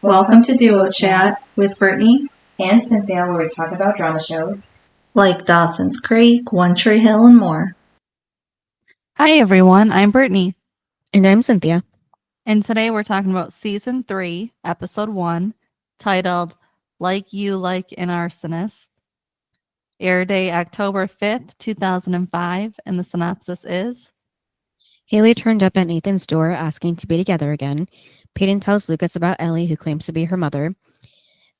Welcome to Duo Chat with Brittany and Cynthia, where we talk about drama shows like Dawson's Creek, One Tree Hill, and more. Hi, everyone. I'm Brittany. And I'm Cynthia. And today we're talking about Season 3, Episode 1, titled Like You Like an Arsonist. Air day October 5th, 2005, and the synopsis is: Haley turned up at Nathan's door asking to be together again. Peyton tells Lucas about Ellie, who claims to be her mother.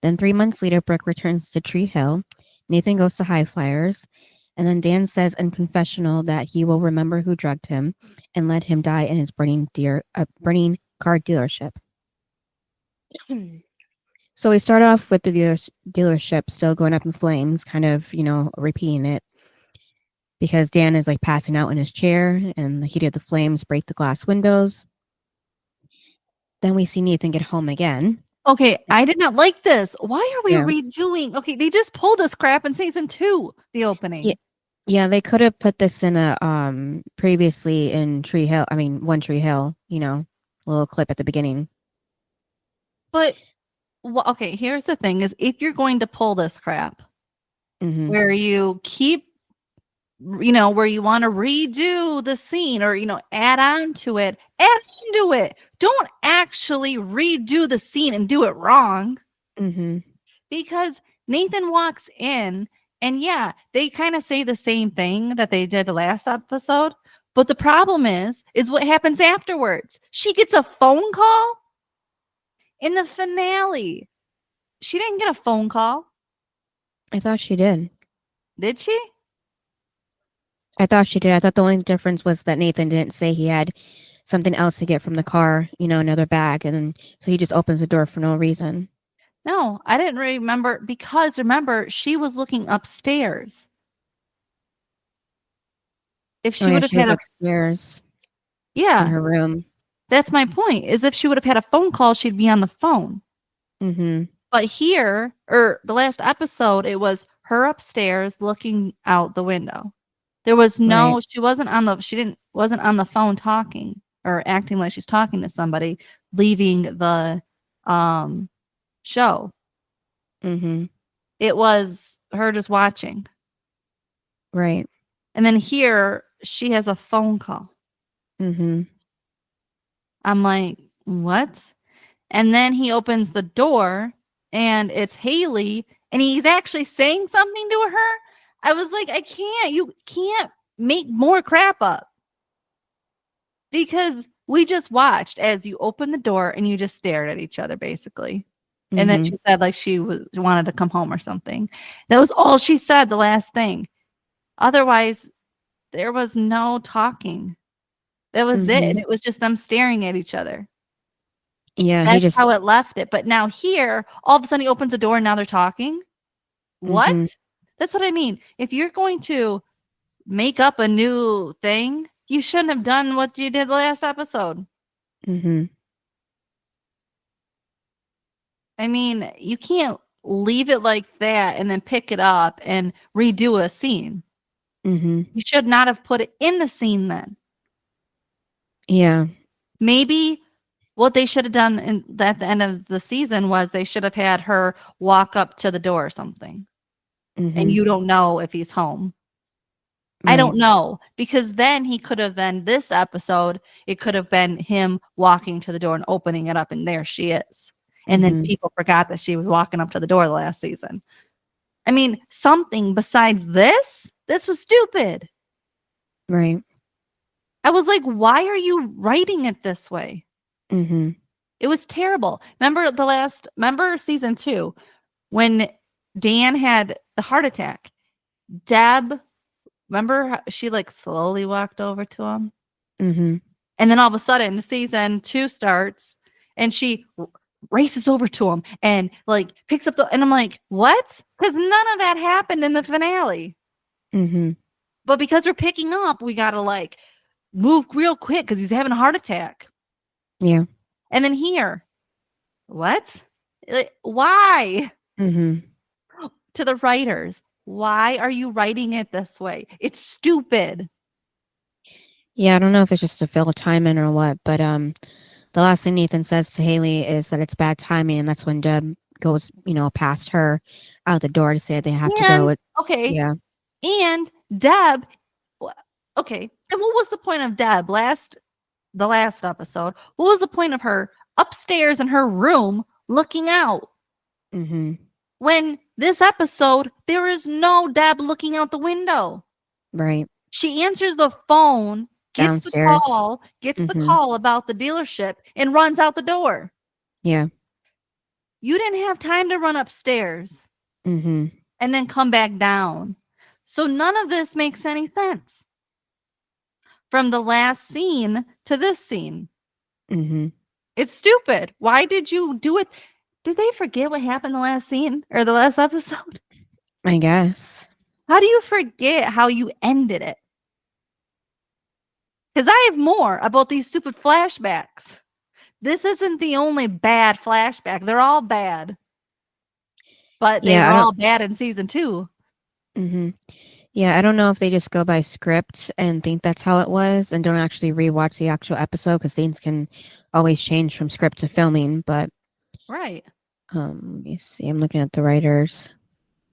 Then 3 months later, Brooke returns to Tree Hill. Nathan goes to High Flyers. And then Dan says in confessional that he will remember who drugged him and let him die in his burning car dealership. So we start off with the dealership still going up in flames, kind of, repeating it. Because Dan is like passing out in his chair and the heat of the flames break the glass windows. Then we see Nathan get home again. Okay, I did not like this. Why are we redoing? Okay, they just pulled this crap in Season 2, the opening. Yeah, they could have put this in a previously in Tree Hill. I mean, One Tree Hill, little clip at the beginning. But, okay, here's the thing is if you're going to pull this crap, where you keep, where you want to redo the scene or, add on to it, Don't actually redo the scene and do it wrong. Because Nathan walks in and they kind of say the same thing that they did the last episode. But the problem is what happens afterwards. She gets a phone call in the finale. She didn't get a phone call. I thought she did. Did she? I thought she did. I thought the only difference was that Nathan didn't say he had something else to get from the car, another bag. And so he just opens the door for no reason. No, I didn't remember because remember, she was looking upstairs. If she would have had upstairs. In her room. That's my point. Is if she would have had a phone call, she'd be on the phone. But here, or the last episode, it was her upstairs looking out the window. There was no, she wasn't on the phone talking or acting like she's talking to somebody, leaving the show. It was her just watching. Right. And then here she has a phone call. I'm like, what? And then he opens the door and it's Haley and he's actually saying something to her. I was like, you can't make more crap up. Because we just watched as you opened the door and you just stared at each other, basically. And then she said like she wanted to come home or something. That was all she said, the last thing. Otherwise, there was no talking. That was it. And it was just them staring at each other. Yeah, that's how it left it. But now here, all of a sudden he opens the door and now they're talking. What? That's what I mean. If you're going to make up a new thing, you shouldn't have done what you did the last episode. I mean, you can't leave it like that and then pick it up and redo a scene. You should not have put it in the scene then. Yeah. Maybe what they should have done at the end of the season was they should have had her walk up to the door or something. And you don't know if he's home. I don't know. Because then he could have this episode, it could have been him walking to the door and opening it up and there she is. And then people forgot that she was walking up to the door last season. I mean, something besides this was stupid. Right. I was like, why are you writing it this way? It was terrible. Remember season 2 when Dan had the heart attack? Deb, remember how she like slowly walked over to him? And then all of a sudden season 2 starts and she races over to him and like picks up and I'm like, what? Because none of that happened in the finale. But because we're picking up, we gotta like move real quick because he's having a heart attack. Yeah. And then here, what? Like, why? To the writers, why are you writing it this way? It's stupid. Yeah, I don't know if it's just to fill time in or what, but the last thing Nathan says to Haley is that it's bad timing, and that's when Deb goes, past her out the door to say they have to go. Okay. Yeah. And Deb, okay. And what was the point of Deb the last episode? What was the point of her upstairs in her room looking out? Mm-hmm. When this episode, there is no Deb looking out the window. Right. She answers the phone, gets Downstairs. the call about the dealership, and runs out the door. Yeah. You didn't have time to run upstairs Mm-hmm. and then come back down. So none of this makes any sense. From the last scene to this scene. Mm-hmm. It's stupid. Why did you do it? Did they forget what happened the last scene or the last episode? I guess. How do you forget how you ended it? Because I have more about these stupid flashbacks. This isn't the only bad flashback. They're all bad. But they were all bad in season 2. Mm-hmm. Yeah, I don't know if they just go by script and think that's how it was and don't actually rewatch the actual episode, because things can always change from script to filming. But right. Let me see. I'm looking at the writers.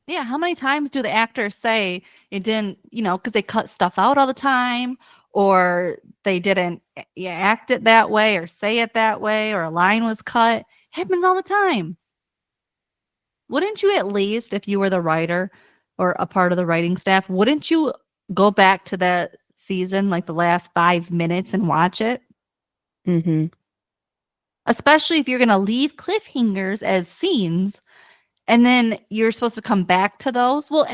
Yeah, how many times do the actors say it didn't, because they cut stuff out all the time, or they didn't act it that way or say it that way, or a line was cut? Happens all the time. Wouldn't you, at least if you were the writer or a part of the writing staff, wouldn't you go back to that season, like the last 5 minutes, and watch it? Mm-hmm. Especially if you're going to leave cliffhangers as scenes, and then you're supposed to come back to those. Well,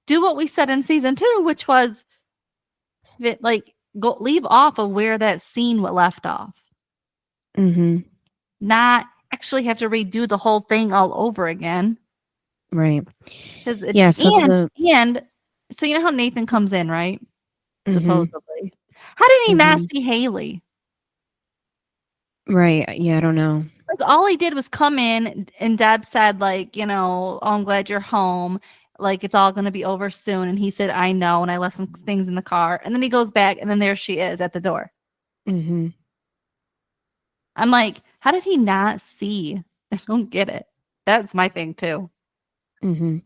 do what we said in season 2, which was go leave off of where that scene left off. Mm-hmm. Not actually have to redo the whole thing all over again. Right. Yeah. So so you know how Nathan comes in, right? Mm-hmm. Supposedly. How did he not see Haley? Right. Yeah, I don't know. Like, all he did was come in, and Deb said, oh, I'm glad you're home. Like, it's all going to be over soon. And he said, I know. And I left some things in the car. And then he goes back, and then there she is at the door. Mm-hmm. I'm like, how did he not see? I don't get it. That's my thing, too. Mm-hmm.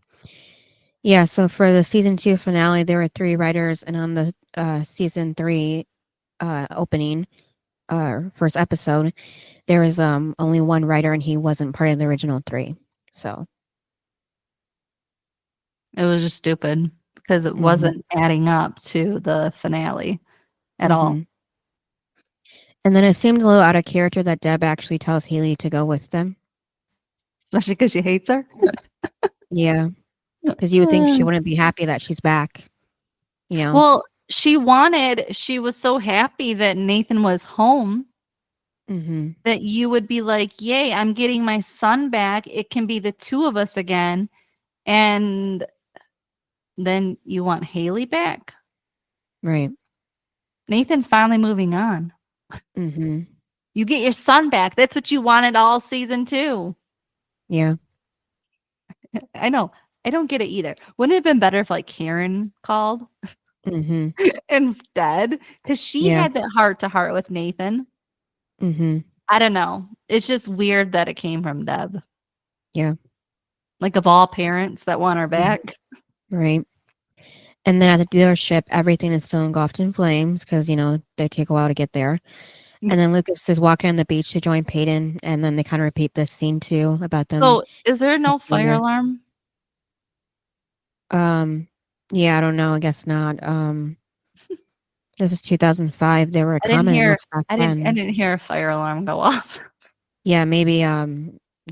Yeah, so for the season 2 finale, there were 3 writers, and on the season 3 opening, first episode, there was only 1 writer, and he wasn't part of the original 3. So it was just stupid because it wasn't adding up to the finale at all. And then it seemed a little out of character that Deb actually tells Haley to go with them. Especially because she hates her. Yeah. Because you would think she wouldn't be happy that she's back. Well, she was so happy that Nathan was home that you would be like, yay, I'm getting my son back. It can be the 2 of us again. And then you want Haley back? Right. Nathan's finally moving on. Mm-hmm. You get your son back. That's what you wanted all season 2. Yeah. I know. I don't get it either. Wouldn't it have been better if Karen called instead? Because she had that heart-to-heart with Nathan. Mm-hmm. I don't know. It's just weird that it came from Deb. Yeah. Of all parents that want her back. Right. And then at the dealership, everything is still engulfed in flames because, they take a while to get there. And then Lucas is walking on the beach to join Peyton, and then they kind of repeat this scene too about them. So is there no fire alarm? Yeah, I don't know. I guess not. This is 2005. There were common back then. I didn't hear a fire alarm go off. Yeah, maybe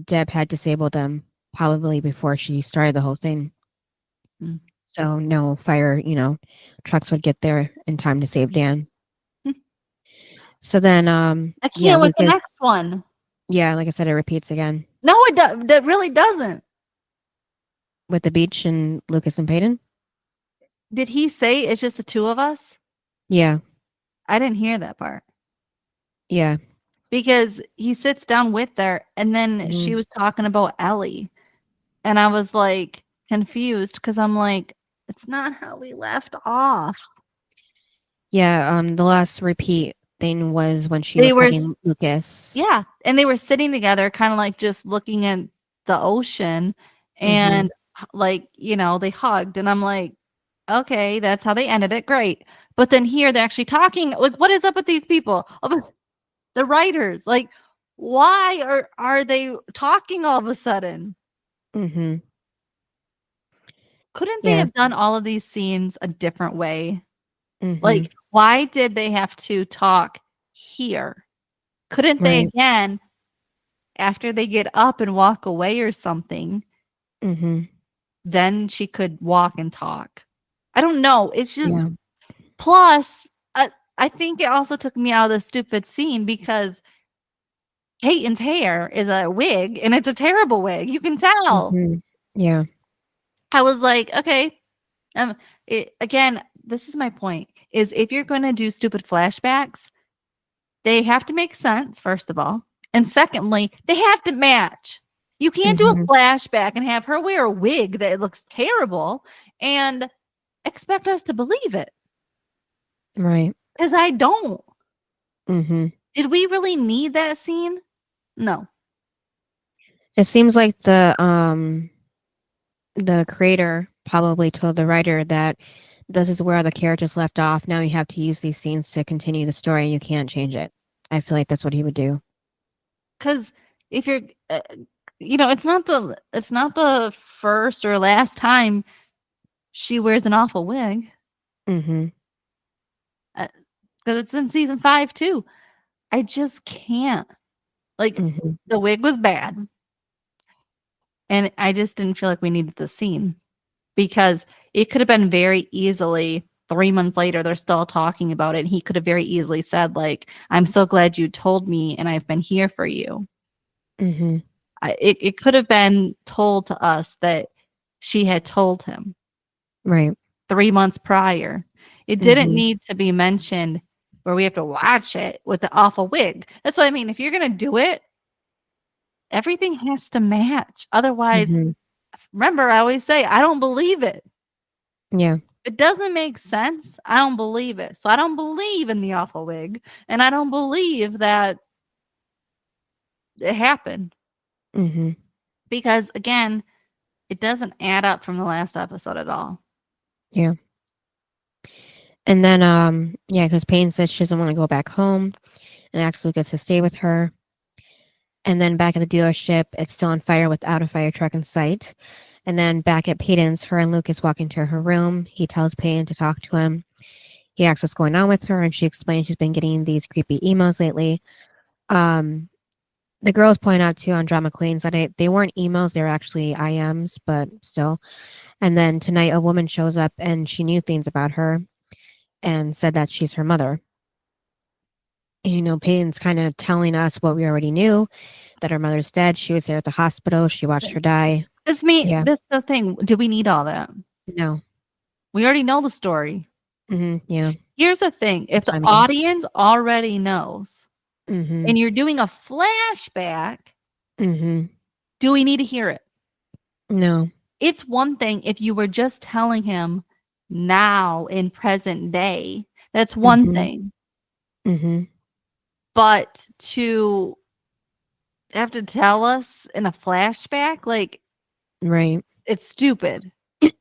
Deb had disabled them probably before she started the whole thing. So no fire, trucks would get there in time to save Dan. So then I can't with the next one. Yeah, like I said, it repeats again. No, that really doesn't. With the beach and Lucas and Peyton? Did he say it's just the 2 of us? Yeah. I didn't hear that part. Yeah. Because he sits down with her, and then she was talking about Ellie. And I was confused because I'm it's not how we left off. Yeah, the last repeat thing was when she They was were hugging Lucas. Yeah, and they were sitting together, kind of like just looking at the ocean, and like, you know, they hugged, and I'm like, okay, that's how they ended it. Great. But then here they're actually talking. Like, what is up with these people? The writers, like, why are they talking all of a sudden? Mm-hmm. Couldn't they Yeah. have done all of these scenes a different way? Mm-hmm. Like, why did they have to talk here? Couldn't they Right. again, after they get up and walk away or something, Mm-hmm. then she could walk and talk? I don't know. It's just Yeah. plus I think it also took me out of the stupid scene because Peyton's hair is a wig and it's a terrible wig. You can tell. Mm-hmm. Yeah. I was like, okay. Again, this is my point, is if you're going to do stupid flashbacks, they have to make sense, first of all. And secondly, they have to match. You can't do a flashback and have her wear a wig that looks terrible and expect us to believe it. Right. Because I don't. Mm-hmm. Did we really need that scene? No. It seems like the creator probably told the writer that this is where the characters left off. Now you have to use these scenes to continue the story. You can't change it. I feel like that's what he would do. Because if you're, you know, it's not the first or last time she wears an awful wig. Mm-hmm. Because it's in season 5 too. I just can't. Like, the wig was bad. And I just didn't feel like we needed the scene. Because it could have been very easily 3 months later, they're still talking about it. And he could have very easily said, like, I'm so glad you told me and I've been here for you. Mm-hmm. It could have been told to us that she had told him. Right. 3 months prior. It didn't need to be mentioned where we have to watch it with the awful wig. That's what I mean. If you're going to do it, everything has to match. Otherwise, remember, I always say, I don't believe it. Yeah. If it doesn't make sense, I don't believe it. So I don't believe in the awful wig. And I don't believe that it happened. Mm-hmm. Because, again, it doesn't add up from the last episode at all. Yeah. And then, because Payne says she doesn't want to go back home and asks Lucas to stay with her. And then back at the dealership, it's still on fire without a fire truck in sight. And then back at Peyton's, her and Lucas walk into her room. He tells Peyton to talk to him. He asks what's going on with her, and she explains she's been getting these creepy emails lately. The girls point out, too, on Drama Queens that they weren't emails, they were actually IMs, but still. And then tonight, a woman shows up, and she knew things about her and said that she's her mother. And, you know, Peyton's kind of telling us what we already knew, that her mother's dead. She was there at the hospital. She watched her die. That's the thing. Do we need all that? No. We already know the story. Yeah. Here's the thing. If the audience already knows and you're doing a flashback, do we need to hear it? No. It's one thing if you were just telling him now in present day. That's one thing. But to have to tell us in a flashback, like, right, it's stupid.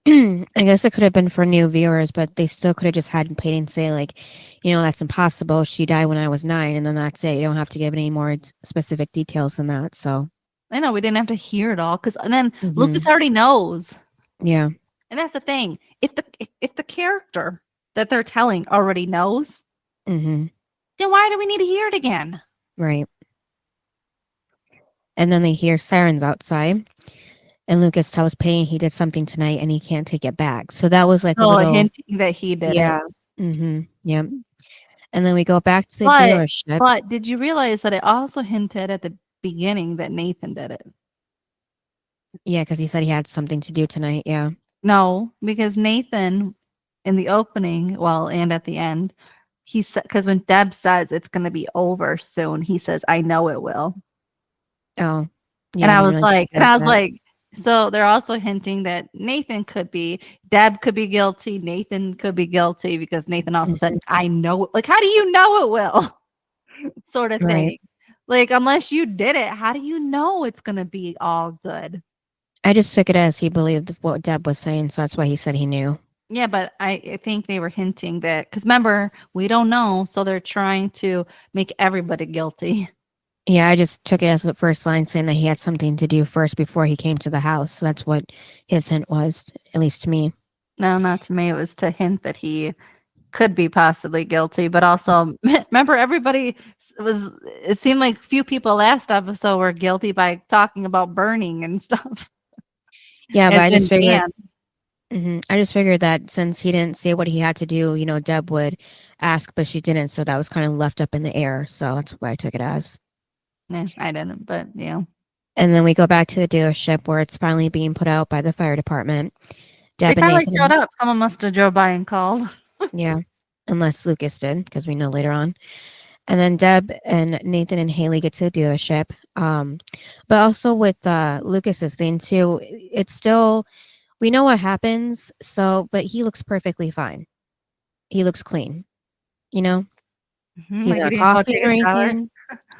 I guess it could have been for new viewers, but they still could have just had Peyton say, like, you know, that's impossible. She died when I was 9, and then that's it. You don't have to give any more specific details than that. So I know we didn't have to hear it all because then Lucas already knows. Yeah, and that's the thing. If the character that they're telling already knows, then why do we need to hear it again? Right. And then they hear sirens outside. And Lucas tells Payne he did something tonight and he can't take it back. So that was like a little hinting that he did it. Yeah. And then we go back to the dealership. But did you realize that it also hinted at the beginning that Nathan did it? Yeah, because he said he had something to do tonight. Yeah. No, because Nathan in the opening, and at the end, he said, because when Deb says it's going to be over soon, he says, "I know it will." Oh. Yeah, and I was like, so they're also hinting that Nathan could be, Deb could be guilty, Nathan could be guilty, because Nathan also said, "I know." Like, how do you know it will? sort of Right. thing. Like, unless you did it, how do you know it's going to be all good? I just took it as he believed what Deb was saying, so that's why he said he knew. Yeah, but I think they were hinting that, because remember, we don't know, so they're trying to make everybody guilty. Yeah, I just took it as the first line saying that he had something to do first before he came to the house. So that's what his hint was, at least to me. No, not to me. It was to hint that he could be possibly guilty, but also remember everybody was. It seemed like few people last episode were guilty by talking about burning and stuff. Yeah, but And I just then figured. Dan. I just figured that since he didn't say what he had to do, Deb would ask, but she didn't. So that was kind of left up in the air. So that's why I took it as. I didn't, but yeah. And then we go back to the dealership where it's finally being put out by the fire department. They Deb and finally Nathan. showed up. Someone must have drove by and called. Yeah, unless Lucas did, because we know later on. And then Deb and Nathan and Haley get to the dealership. But also with Lucas's thing too, it's still, we know what happens. So, but he looks perfectly fine. He looks clean. He's Like he not didn't go coughing take or a shower. anything.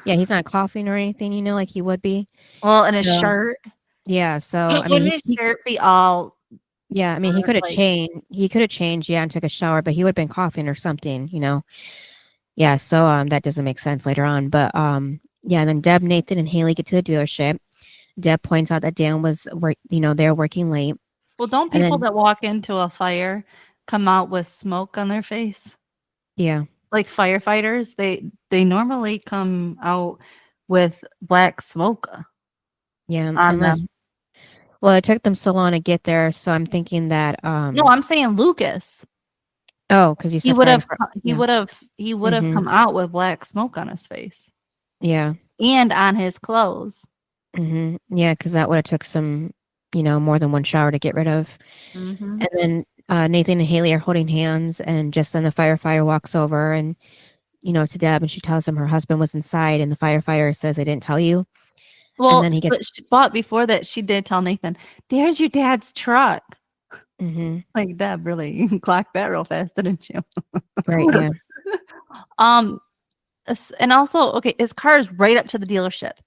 Yeah, he's not coughing or anything. Like he would be. Well, in his So, shirt. Yeah. So I Wouldn't mean, his shirt be all? yeah. I mean, he could have like, changed. He could have changed. Yeah, and took a shower, but he would have been coughing or something. Yeah. So that doesn't make sense later on. But yeah. Then Deb, Nathan, and Haley get to the dealership. Deb points out that Dan was they're working late. Well, don't And people then, that walk into a fire come out with smoke on their face? yeah. Like firefighters, they normally come out with black smoke Yeah. on them. Well, it took them so long to get there, so I'm thinking that No, I'm saying Lucas. Oh, because you said He would have Mhm. come out with black smoke on his face Yeah. and on his clothes. Yeah, because that would have took some, more than one shower to get rid of. Mm-hmm. And then Nathan and Haley are holding hands, and just then the firefighter walks over and, to Deb, and she tells him her husband was inside, and the firefighter says, "I didn't tell you." And Well, then he gets, but before that, she did tell Nathan, "There's your dad's truck." Mhm. Like Deb, really clocked that real fast, didn't you? Right, yeah, And also, okay, his car is right up to the dealership.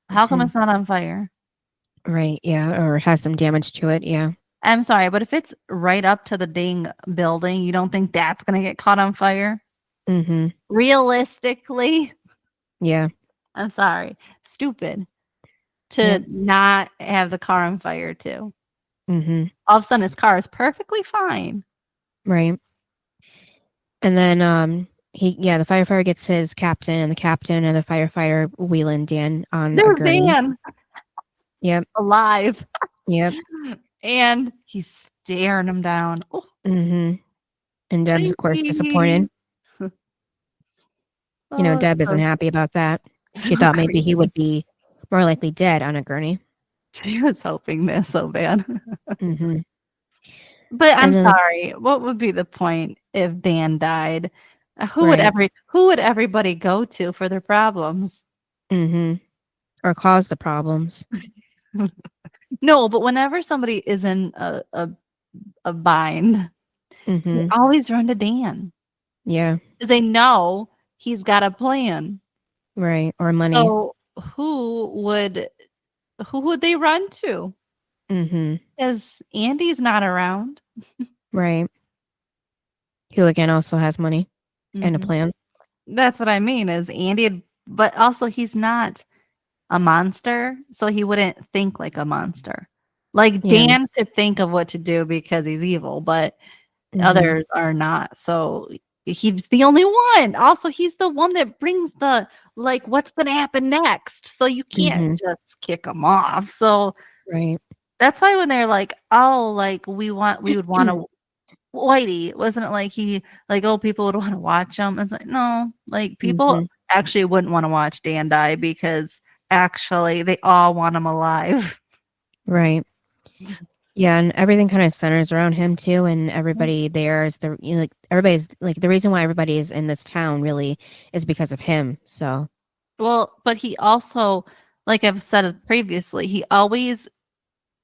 How come Mhm. it's not on fire? Right, yeah, or has some damage to it, yeah. I'm sorry, but if it's right up to the dang building, you don't think that's gonna get caught on fire? Realistically, Yeah, I'm sorry, stupid to Yep. not have the car on fire too. Mhm. All of a sudden, his car is perfectly fine. Right. And then the firefighter gets his captain, and the captain and the firefighter wheeling Dan on a There's gurney. Dan Yep. alive, Yep. and he's staring him down. Oh, And Deb's, of course, disappointed. Deb isn't happy about that. She thought maybe he would be more likely dead on a gurney. She was hoping this so bad. Mhm. But I'm And then, sorry. What would be the point if Dan died? Who right. would everybody go to for their problems? Or cause the problems. No, but whenever somebody is in a bind, they always run to Dan. Yeah. 'Cause they know he's got a plan. Right. Or money. So who would they run to? Because Andy's not around. Right. Who again also has money and a plan. That's what I mean is Andy, but also he's not a monster, so he wouldn't think like a monster. Like Yeah. Dan could think of what to do because he's evil, but others are not. So he's the only one. Also, he's the one that brings the like what's going to happen next. So you can't just kick him off. So Right. that's why when they're like, "Oh, like we would want to Whitey," wasn't it like he like, "Oh, people would want to watch him?" It's like, no, like people actually wouldn't want to watch Dan die because actually they all want him alive. Right. Yeah, and everything kind of centers around him too, and everybody there is everybody's like the reason why everybody is in this town really is because of him. So Well, but he also, like I've said previously, he always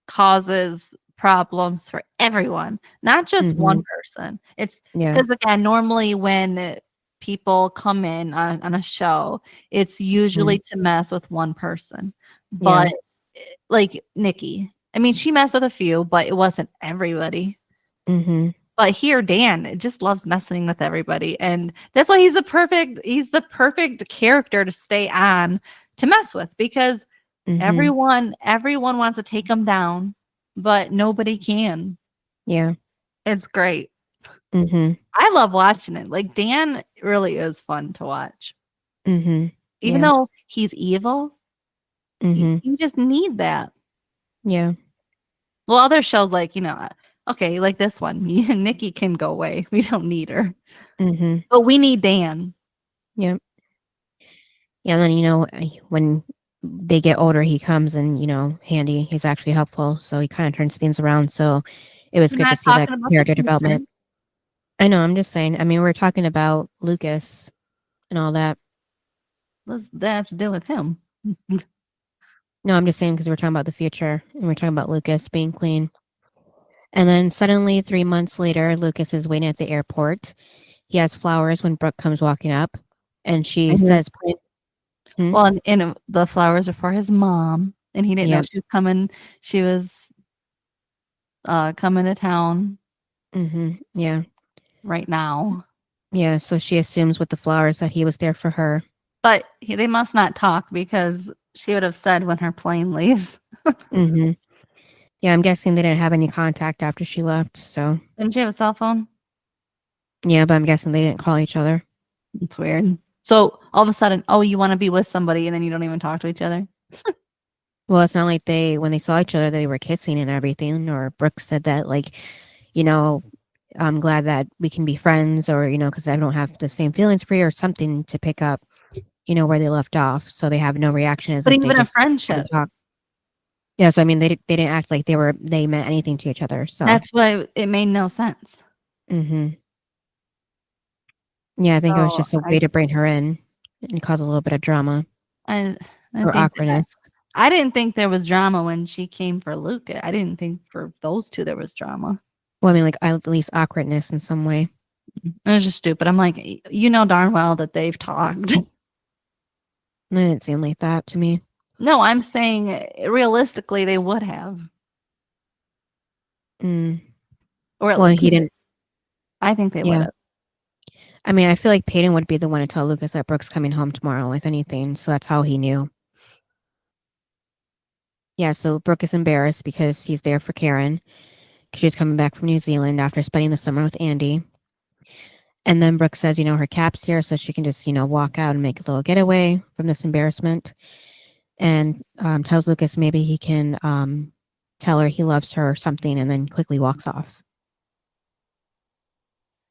causes problems for everyone, not just one person. It's yeah, because again, normally when people come in on a show, it's usually to mess with one person. But like Nikki, I mean, she messed with a few, but it wasn't everybody. But here, Dan just loves messing with everybody, and that's why he's the perfect character to stay on to mess with, because everyone wants to take him down, but nobody can. Yeah. It's great. I love watching it. Like, Dan really is fun to watch. Even though he's evil, you just need that. Yeah. Well, other shows, like, okay, like this one, Nikki can go away. We don't need her. But we need Dan. Yep. Yeah, and then, when they get older, he comes and, handy. He's actually helpful, so he kind of turns things around. So it was We're good to not see that talking about the character future. development. I know, I'm just saying. I mean, we're talking about Lucas and all that. What does that have to do with him? No, I'm just saying because we're talking about the future, and we're talking about Lucas being clean. And then suddenly, 3 months later, Lucas is waiting at the airport. He has flowers when Brooke comes walking up, and she says, Well, and the flowers are for his mom, and he didn't know she was coming. She was coming to town. Yeah. Right now. Yeah, so she assumes with the flowers that he was there for her. But they must not talk, because she would have said when her plane leaves. Yeah, I'm guessing they didn't have any contact after she left, so. Didn't she have a cell phone? Yeah, but I'm guessing they didn't call each other. It's weird. So all of a sudden, you want to be with somebody, and then you don't even talk to each other? Well, it's not like when they saw each other, they were kissing and everything, or Brooke said that, like, I'm glad that we can be friends, or, because I don't have the same feelings for you, or something to pick up, where they left off. So they have no reaction as But if they even a just friendship. hadn't talked. Yeah, so I mean, they didn't act like they meant anything to each other. So that's why it made no sense. Yeah, I think it was just a way to bring her in and cause a little bit of drama or awkwardness. I didn't think there was drama when she came for Luca. I didn't think for those two there was drama. Well, I mean, like, at least awkwardness in some way. It was just stupid. I'm like, darn well that they've talked. It didn't seem like that to me. No, I'm saying realistically they would have. Or at least he didn't. I think they would have. I mean, I feel like Peyton would be the one to tell Lucas that Brooke's coming home tomorrow, if anything. So that's how he knew. Yeah, so Brooke is embarrassed because he's there for Karen, because she's coming back from New Zealand after spending the summer with Andy. And then Brooke says, her cap's here, so she can just, walk out and make a little getaway from this embarrassment. And tells Lucas maybe he can tell her he loves her or something, and then quickly walks off.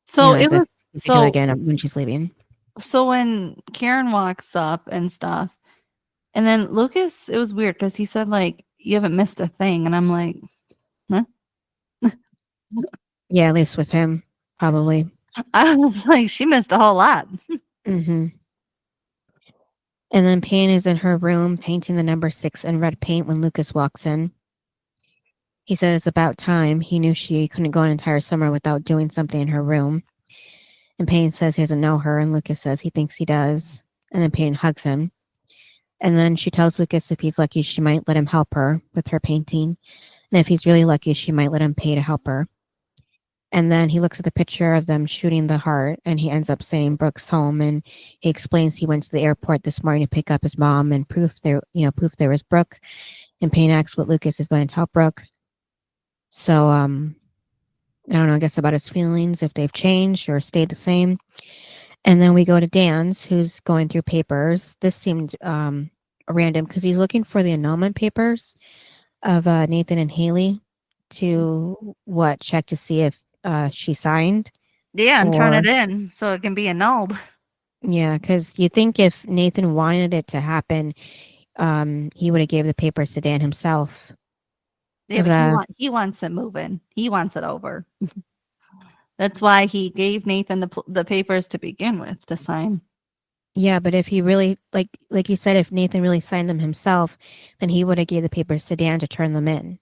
So it was again when she's leaving. So when Karen walks up and stuff, and then Lucas, it was weird because he said, like, you haven't missed a thing, and I'm like, huh? Yeah, at least with him, probably. I was like, she missed a whole lot. And then Payne is in her room painting the number 6 in red paint when Lucas walks in. He says it's about time. He knew she couldn't go an entire summer without doing something in her room. And Payne says he doesn't know her, and Lucas says he thinks he does. And then Payne hugs him. And then she tells Lucas if he's lucky, she might let him help her with her painting. And if he's really lucky, she might let him pay to help her. And then he looks at the picture of them shooting the heart, and he ends up saying Brooke's home. And he explains he went to the airport this morning to pick up his mom and proof there was Brooke. And Payne asks what Lucas is going to tell Brooke. So, I don't know, I guess about his feelings, if they've changed or stayed the same. And then we go to Dan's, who's going through papers. This seemed random because he's looking for the annulment papers of Nathan and Haley to check to see if she signed. Yeah, and turn it in so it can be annulled. Yeah, because you think if Nathan wanted it to happen, he would have gave the papers to Dan himself. Yeah, but he wants it moving. He wants it over. That's why he gave Nathan the papers to begin with to sign. Yeah, but if he really, like you said, if Nathan really signed them himself, then he would have gave the papers to Dan to turn them in.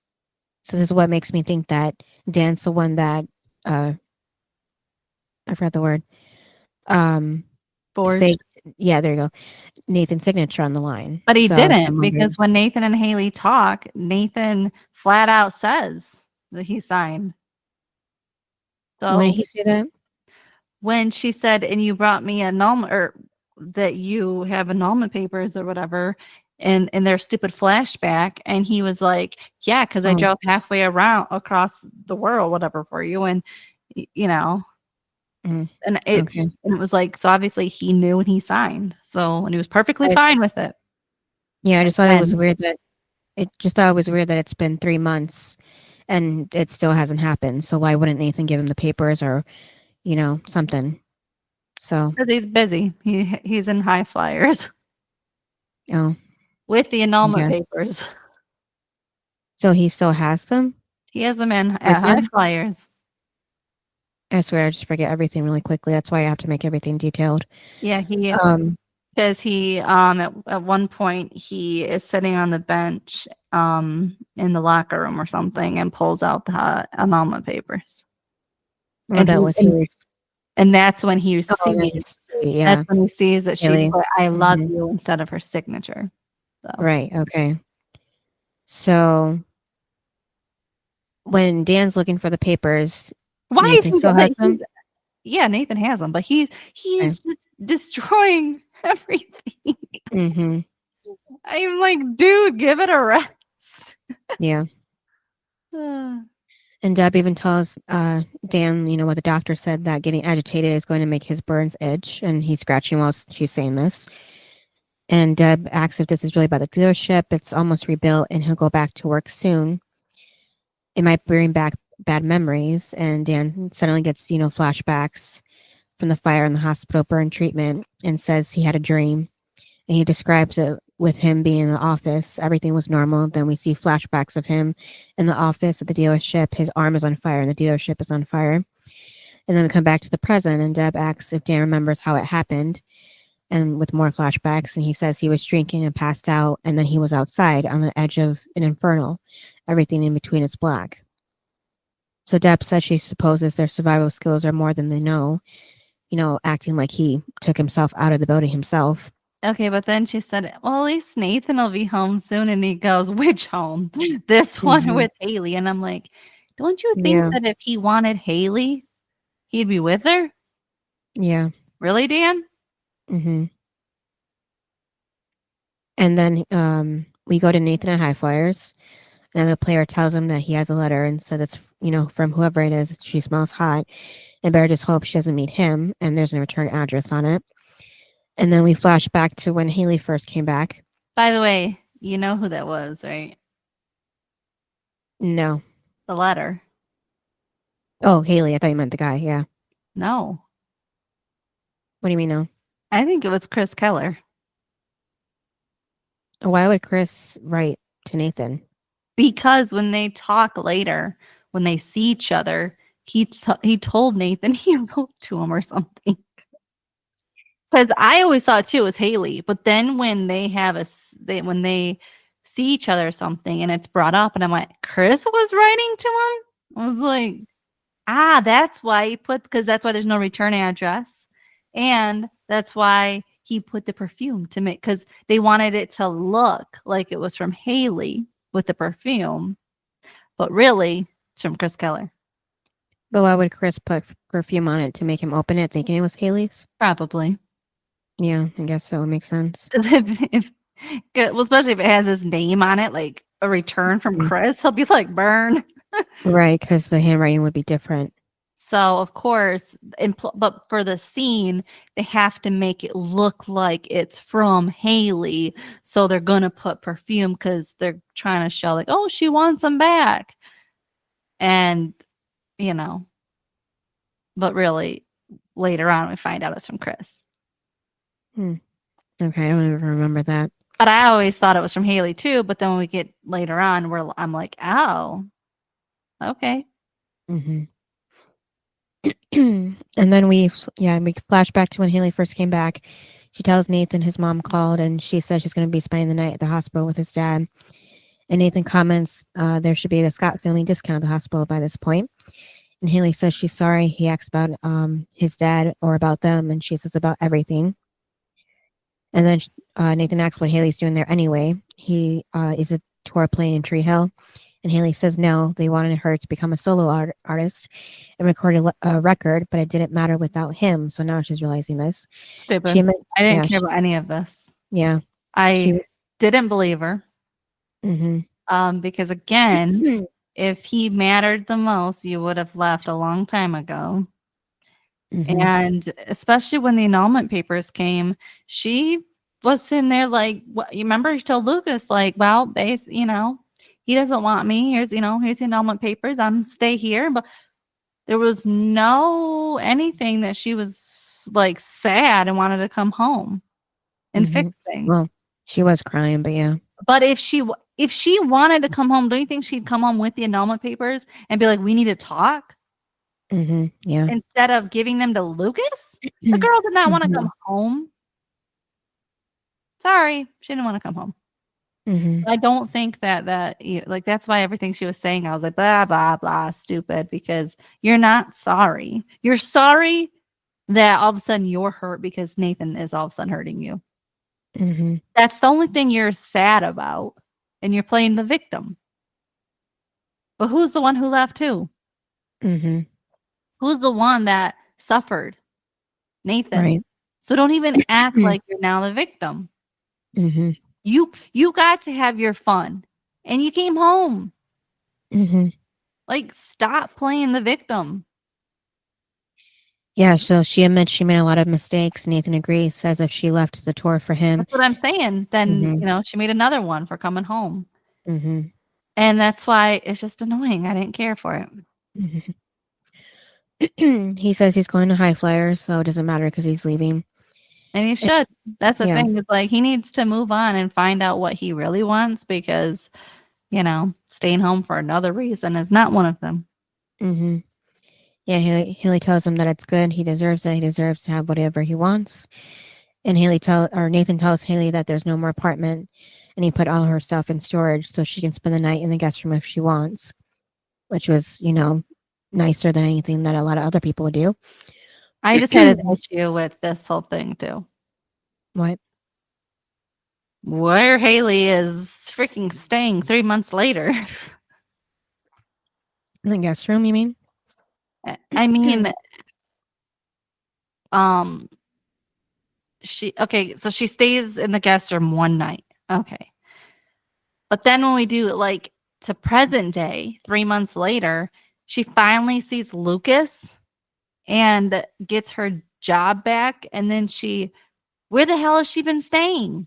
So this is what makes me think that Dan's the one that, I forgot the word, forged. Yeah, there you go. Nathan's signature on the line. But he So, didn't, because when Nathan and Haley talk, Nathan flat out says that he signed. So when did he say that? when she said, and you brought me annulment, or that you have annulment papers or whatever, and their stupid flashback, and he was like, yeah, because I drove halfway across the world, whatever, for you, and you know, and it was like, so obviously he knew and he signed, so, and he was perfectly fine with it. Yeah, I just thought it was weird that it's been 3 months and it still hasn't happened. So why wouldn't Nathan give him the papers or, something? So because he's busy. He's in High Flyers. Oh, with the annulment papers. So he still has them? He has them in High Flyers. I swear I just forget everything really quickly. That's why I have to make everything detailed. Yeah, because he at one point he is sitting on the bench in the locker room or something and pulls out the annulment papers. And that was Haley's. And that's when he sees. Yeah. That's when he sees that she put "I love you" instead of her signature. So. Right. Okay. So when Dan's looking for the papers, why Nathan is he still has them? Yeah, Nathan has them, but he's just destroying everything. Mm-hmm. I'm like, dude, give it a rest. Yeah. And Deb even tells Dan, what the doctor said, that getting agitated is going to make his burns itch, and he's scratching while she's saying this. And Deb asks if this is really about the dealership. It's almost rebuilt, and he'll go back to work soon. It might bring back bad memories, and Dan suddenly gets, flashbacks from the fire in the hospital burn treatment and says he had a dream. And he describes it with him being in the office. Everything was normal. Then we see flashbacks of him in the office at the dealership. His arm is on fire and the dealership is on fire. And then we come back to the present, and Deb asks if Dan remembers how it happened, and with more flashbacks. And he says he was drinking and passed out, and then he was outside on the edge of an inferno. Everything in between is black. So Deb says she supposes their survival skills are more than they know, acting like he took himself out of the building himself. Okay, but then she said, well, at least Nathan will be home soon. And he goes, which home? This one with Haley. And I'm like, don't you think that if he wanted Haley, he'd be with her? Yeah. Really, Dan? Mm-hmm. And then we go to Nathan at High Flyers. And the player tells him that he has a letter and says it's, from whoever it is. She smells hot. And Bear just hopes she doesn't meet him. And there's no return address on it. And then we flash back to when Haley first came back. By the way, you know who that was, right? No. The letter. Oh, Haley. I thought you meant the guy. Yeah. No. What do you mean no? I think it was Chris Keller. Why would Chris write to Nathan? Because when they talk later, when they see each other, he told Nathan he wrote to him or something. Because I always thought too it was Haley, but then when they when they see each other or something and it's brought up, and I'm like, Chris was writing to him. I was like, that's why he because that's why there's no return address, and that's why he put the perfume to make, because they wanted it to look like it was from Haley with the perfume, but really it's from Chris Keller. But why would Chris put perfume on it to make him open it, thinking it was Haley's? Probably. Yeah, I guess so. It makes sense. Well, especially if it has his name on it, like a return from Chris, he'll be like, burn. Right, because the handwriting would be different. So, of course, but for the scene, they have to make it look like it's from Haley. So they're going to put perfume because they're trying to show like, oh, she wants him back. And, but really, later on, we find out it's from Chris. Okay, I don't even remember that. But I always thought it was from Haley too. But then when we get later on, I'm like, oh, okay. Mm-hmm. And then we flash back to when Haley first came back. She tells Nathan his mom called, and she says she's going to be spending the night at the hospital with his dad. And Nathan comments there should be a Scott family discount at the hospital by this point. And Haley says she's sorry. He asks about his dad or about them, and she says about everything. And then Nathan asks what Haley's doing there anyway. He is a tour playing in Tree Hill. And Haley says no, they wanted her to become a solo artist and record a record, but it didn't matter without him. So now she's realizing this. Stupid. I didn't care about any of this. Yeah. I didn't believe her. Mm-hmm. Because again, if he mattered the most, you would have left a long time ago. Mm-hmm. And especially when the annulment papers came, she was sitting there like, what, you remember she told Lucas, like, well, he doesn't want me. Here's the annulment papers. I'm stay here. But there was no anything that she was like sad and wanted to come home and fix things. Well, she was crying, but yeah. But if she wanted to come home, don't you think she'd come home with the annulment papers and be like, we need to talk? Mm-hmm. Yeah. Instead of giving them to Lucas? The girl did not want to come home. Sorry, she didn't want to come home. Mm-hmm. I don't think that like that's why everything she was saying, I was like, blah, blah, blah, stupid, because you're not sorry. You're sorry that all of a sudden you're hurt because Nathan is all of a sudden hurting you. Mm-hmm. That's the only thing you're sad about, and you're playing the victim. But who's the one who left who? Mm-hmm. Who's the one that suffered? Nathan. Right. So don't even act like you're now the victim. Mm-hmm. You got to have your fun, and you came home. Mm-hmm. Like, stop playing the victim. Yeah, so she admits she made a lot of mistakes. Nathan agrees, says if she left the tour for him. That's what I'm saying. Then, she made another one for coming home. Mm-hmm. And that's why it's just annoying. I didn't care for it. Mm-hmm. He says he's going to High Flyer, so it doesn't matter because he's leaving. And he should. That's the thing. It's like he needs to move on and find out what he really wants, because, staying home for another reason is not one of them. Mm-hmm. Yeah, Haley tells him that it's good. He deserves it. He deserves to have whatever he wants. And Nathan tells Haley that there's no more apartment, and he put all her stuff in storage so she can spend the night in the guest room if she wants, which was, nicer than anything that a lot of other people would do. I just had an issue with this whole thing too. What? Where Haley is freaking staying 3 months later. In the guest room, you mean? I mean, so she stays in the guest room one night. Okay. But then when we do like to present day, 3 months later, she finally sees Lucas and gets her job back. And then where the hell has she been staying?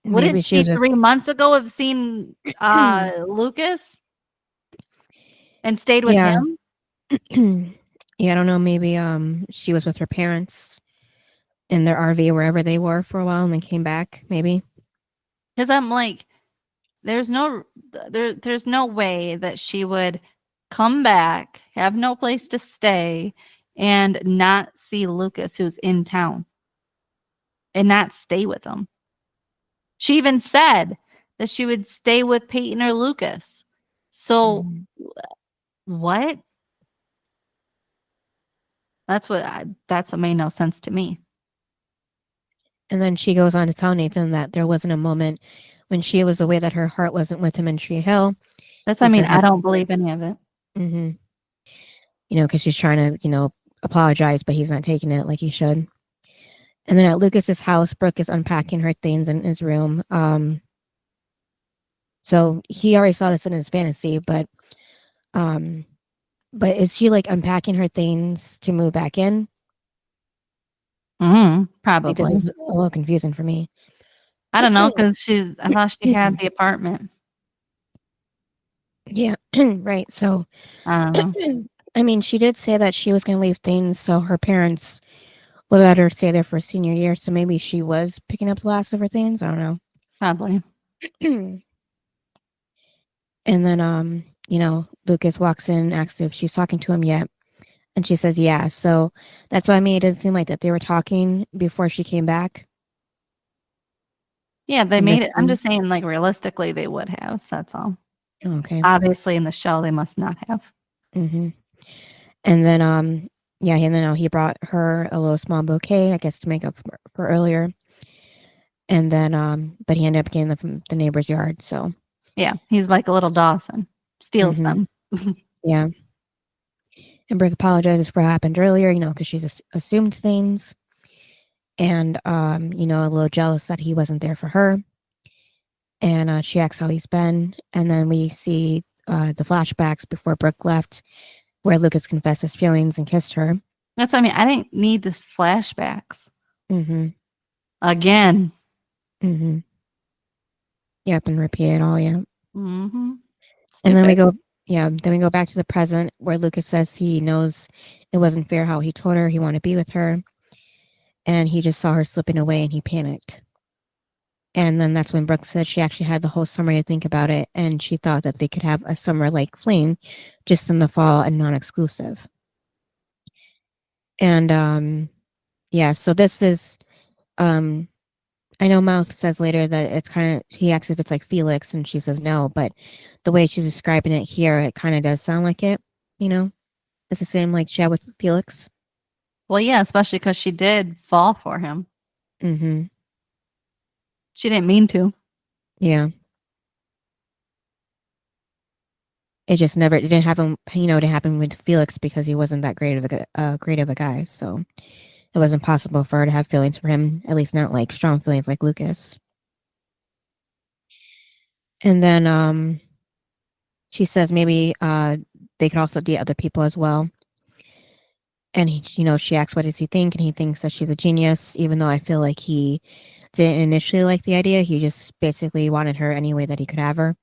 Wouldn't she 3 months ago have seen Lucas and stayed with him? Yeah, I don't know. Maybe she was with her parents in their RV, wherever they were, for a while, and then came back, maybe. Because I'm like, there's no way that she would come back, have no place to stay, and not see Lucas, who's in town, and not stay with him. She even said that she would stay with Peyton or Lucas. So what? That's what made no sense to me. And then she goes on to tell Nathan that there wasn't a moment when she was aware that her heart wasn't with him in Tree Hill. I don't believe any of it. Mm-hmm. Because she's trying to, apologize, but he's not taking it like he should. And then at Lucas's house, Brooke is unpacking her things in his room. So he already saw this in his fantasy, but is she like unpacking her things to move back in? Probably. This was a little confusing for me. I don't know, because I thought she had the apartment. Yeah, right. So I don't know. I mean, she did say that she was going to leave things so her parents would let her stay there for senior year. So maybe she was picking up the last of her things. I don't know. Probably. And then, Lucas walks in, asks if she's talking to him yet. And she says, yeah. So that's why it doesn't seem like that they were talking before she came back. Yeah, they made it. I'm just saying, like, realistically, they would have. That's all. Okay. Obviously, in the show, they must not have. Mm-hmm. And then, Yeah, and then he brought her a little small bouquet, I guess, to make up for earlier. And then, but he ended up getting them from the neighbor's yard. So Yeah, he's like a little Dawson, steals them. Yeah. And Brooke apologizes for what happened earlier, because she's assumed things. And, a little jealous that he wasn't there for her. And she asks how he's been. And then we see the flashbacks before Brooke left, where Lucas confessed his feelings and kissed her. That's what I mean. I didn't need the flashbacks. Mm-hmm. Again. Mm-hmm. Yep, and repeat it all, yeah. Mm-hmm. And then we go back to the present, where Lucas says he knows it wasn't fair how he told her he wanted to be with her. And he just saw her slipping away and he panicked. And then that's when Brooke said she actually had the whole summer to think about it, and she thought that they could have a summer like fling just in the fall and non-exclusive. And so this is I know Mouth says later that it's kind of, he asks if it's like Felix and she says no, but the way she's describing it here, it kind of does sound like it, it's the same like she had with Felix. Well, yeah, especially because she did fall for him. Mm-hmm. She didn't mean to. Yeah. It just never, it didn't happen, it didn't happen with Felix because he wasn't that great of a guy. So it wasn't possible for her to have feelings for him, at least not like strong feelings like Lucas. And then she says maybe they could also date other people as well. And she asks, what does he think? And he thinks that she's a genius, even though I feel like he didn't initially like the idea. He just basically wanted her any way that he could have her.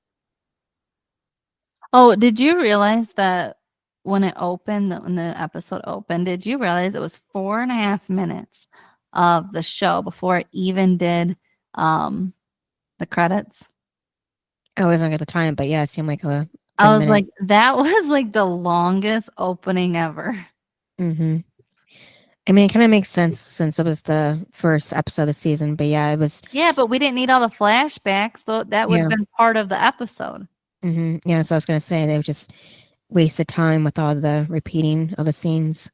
Oh, did you realize that when it opened, when the episode opened, did you realize it was 4.5 minutes of the show before it even did the credits? I wasn't at the time, but yeah, it seemed like a I was minute. like, that was like the longest opening ever. Mm-hmm. I mean, it kind of makes sense since it was the first episode of the season, but yeah, it was. Yeah, but we didn't need all the flashbacks, though. That would have been part of the episode. Mm-hmm. Yeah, so I was going to say they just wasted time with all the repeating of the scenes.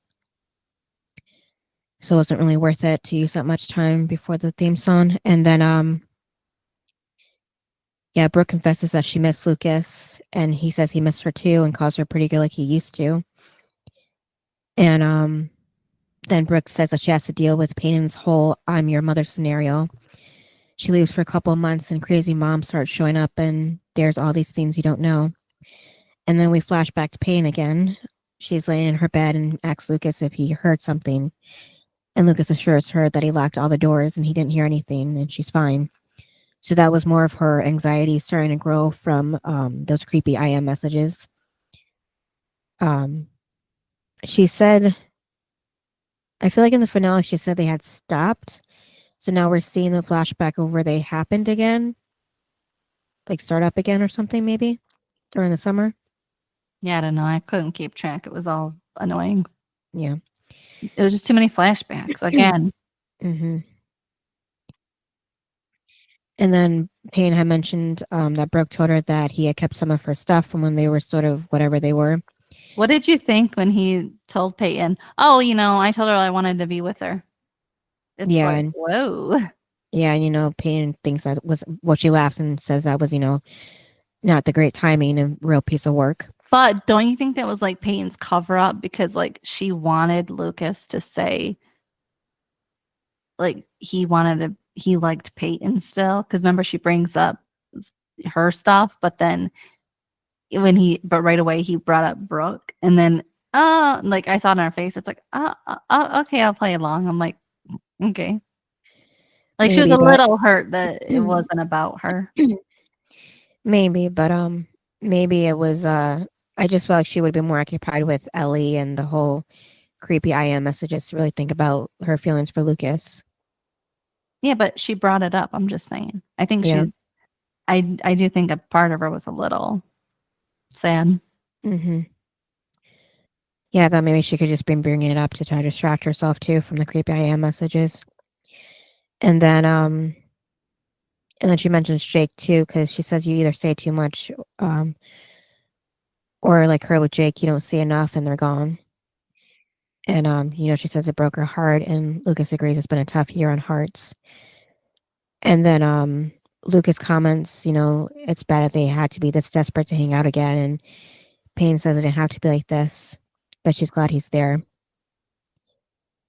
So it wasn't really worth it to use that much time before the theme song. And then, Brooke confesses that she missed Lucas, and he says he missed her too and calls her pretty good like he used to. And then Brooke says that she has to deal with Peyton's whole I'm your mother scenario. She leaves for a couple of months and crazy mom starts showing up and there's all these things you don't know. And then we flash back to Peyton again. She's laying in her bed and asks Lucas if he heard something. And Lucas assures her that he locked all the doors and he didn't hear anything and she's fine. So that was more of her anxiety starting to grow from those creepy IM messages. She said, I feel like in the finale, she said they had stopped. So now we're seeing the flashback of where they happened again. Like start up again or something maybe during the summer. Yeah, I don't know. I couldn't keep track. It was all annoying. Yeah. It was just too many flashbacks again. Mm-hmm. And then Payne had mentioned that Brooke told her that he had kept some of her stuff from when they were sort of whatever they were. What did you think when he told Peyton, oh, I told her I wanted to be with her? It's like, whoa. Yeah, and Payne thinks that was what she laughs and says that was, not the great timing and real piece of work. But don't you think that was like Peyton's cover up because like she wanted Lucas to say like he liked Peyton still? Because remember she brings up her stuff, but then but right away he brought up Brooke and then like I saw it in her face. It's like, okay, I'll play along. I'm like, okay. Like she was a little hurt that it wasn't about her. Maybe, but maybe it was I just felt like she would have been more occupied with Ellie and the whole creepy IM messages to really think about her feelings for Lucas. Yeah, but she brought it up. I'm just saying. I think I do think a part of her was a little sad. Mm-hmm. Yeah, I thought maybe she could just been bringing it up to try to distract herself too from the creepy IM messages. And then she mentions Jake too, because she says you either say too much, or like her with Jake, you don't see enough and they're gone. And she says it broke her heart, and Lucas agrees it's been a tough year on hearts. And then Lucas comments, it's bad that they had to be this desperate to hang out again, and Payne says it didn't have to be like this, but she's glad he's there.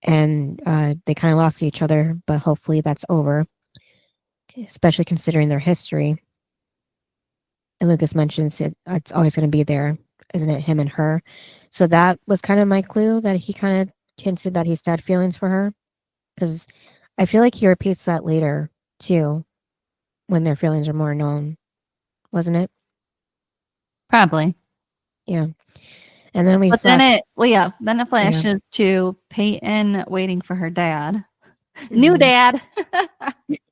And they kind of lost each other, but hopefully that's over, especially considering their history. And Lucas mentions it's always going to be there, isn't it, him and her? So that was kind of my clue that he kind of hinted that he's had feelings for her. Because I feel like he repeats that later, too, when their feelings are more known. Wasn't it? Probably. Yeah. And then then it flashes to Peyton waiting for her dad. New dad.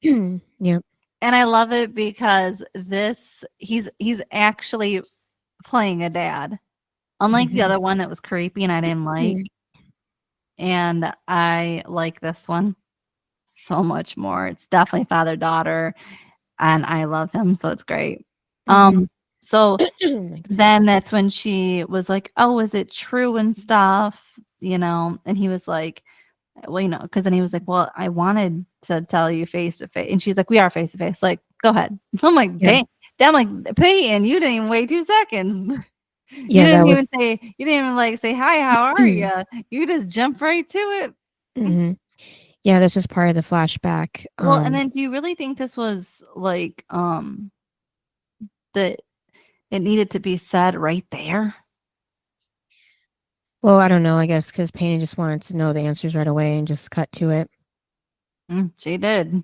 Yeah. And I love it because he's actually playing a dad. Unlike the other one that was creepy and I didn't like. And I like this one so much more. It's definitely father-daughter, and I love him, so it's great. So then that's when she was like, oh, is it true and stuff? And he was like, well, because then he was like, well, I wanted to tell you face to face. And she's like, we are face to face. Like, go ahead. I'm like, dang. I'm like, Peyton, you didn't even wait 2 seconds. You didn't even say, hi, how are you? You just jumped right to it. Yeah, this was part of the flashback. Well, and then do you really think this was like that it needed to be said right there? Well, I don't know, I guess because Payne just wanted to know the answers right away and just cut to it. She did.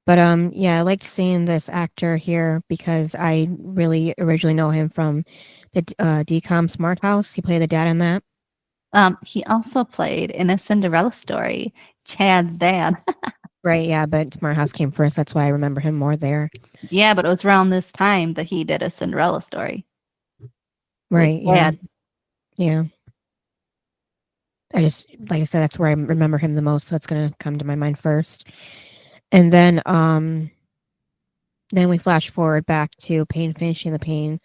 But yeah, I liked seeing this actor here because I really originally know him from the DCOM Smart House. He played the dad in that. He also played in A Cinderella Story, Chad's dad. Right, yeah, but Smart House came first. That's why I remember him more there. Yeah, but it was around this time that he did A Cinderella Story. Right, yeah. Yeah. Like I said, that's where I remember him the most, so it's going to come to my mind first. And then we flash forward back to Payne finishing the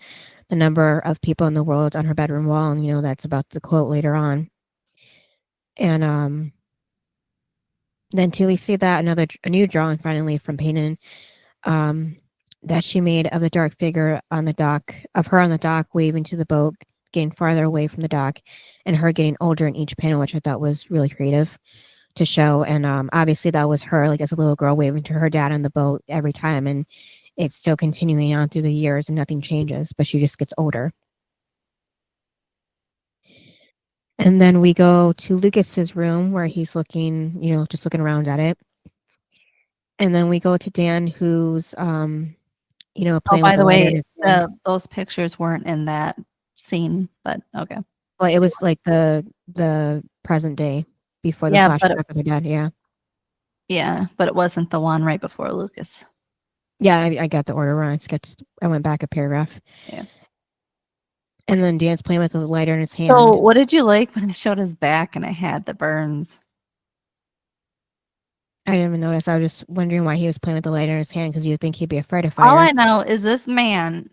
number of people in the world on her bedroom wall, and that's about the quote later on. And then too, we see that a new drawing finally from Payne that she made of the dark figure on the dock, of her on the dock waving to the boat, getting farther away from the dock, and her getting older in each panel, which I thought was really creative to show. And obviously that was her, like as a little girl, waving to her dad on the boat every time, and it's still continuing on through the years and nothing changes, but she just gets older. And then we go to Lucas's room where he's looking, just looking around at it. And then we go to Dan, who's playing by the way, those pictures weren't in that scene, but okay. Well, it was like the present day before the flashback of her dad. Yeah, but it wasn't the one right before Lucas. Yeah, I got the order wrong. I went back a paragraph. Yeah. And then Dan's playing with a lighter in his hand. So what did you like when I showed his back and I had the burns? I didn't even notice. I was just wondering why he was playing with the lighter in his hand, because you'd think he'd be afraid of fire. All I know is this man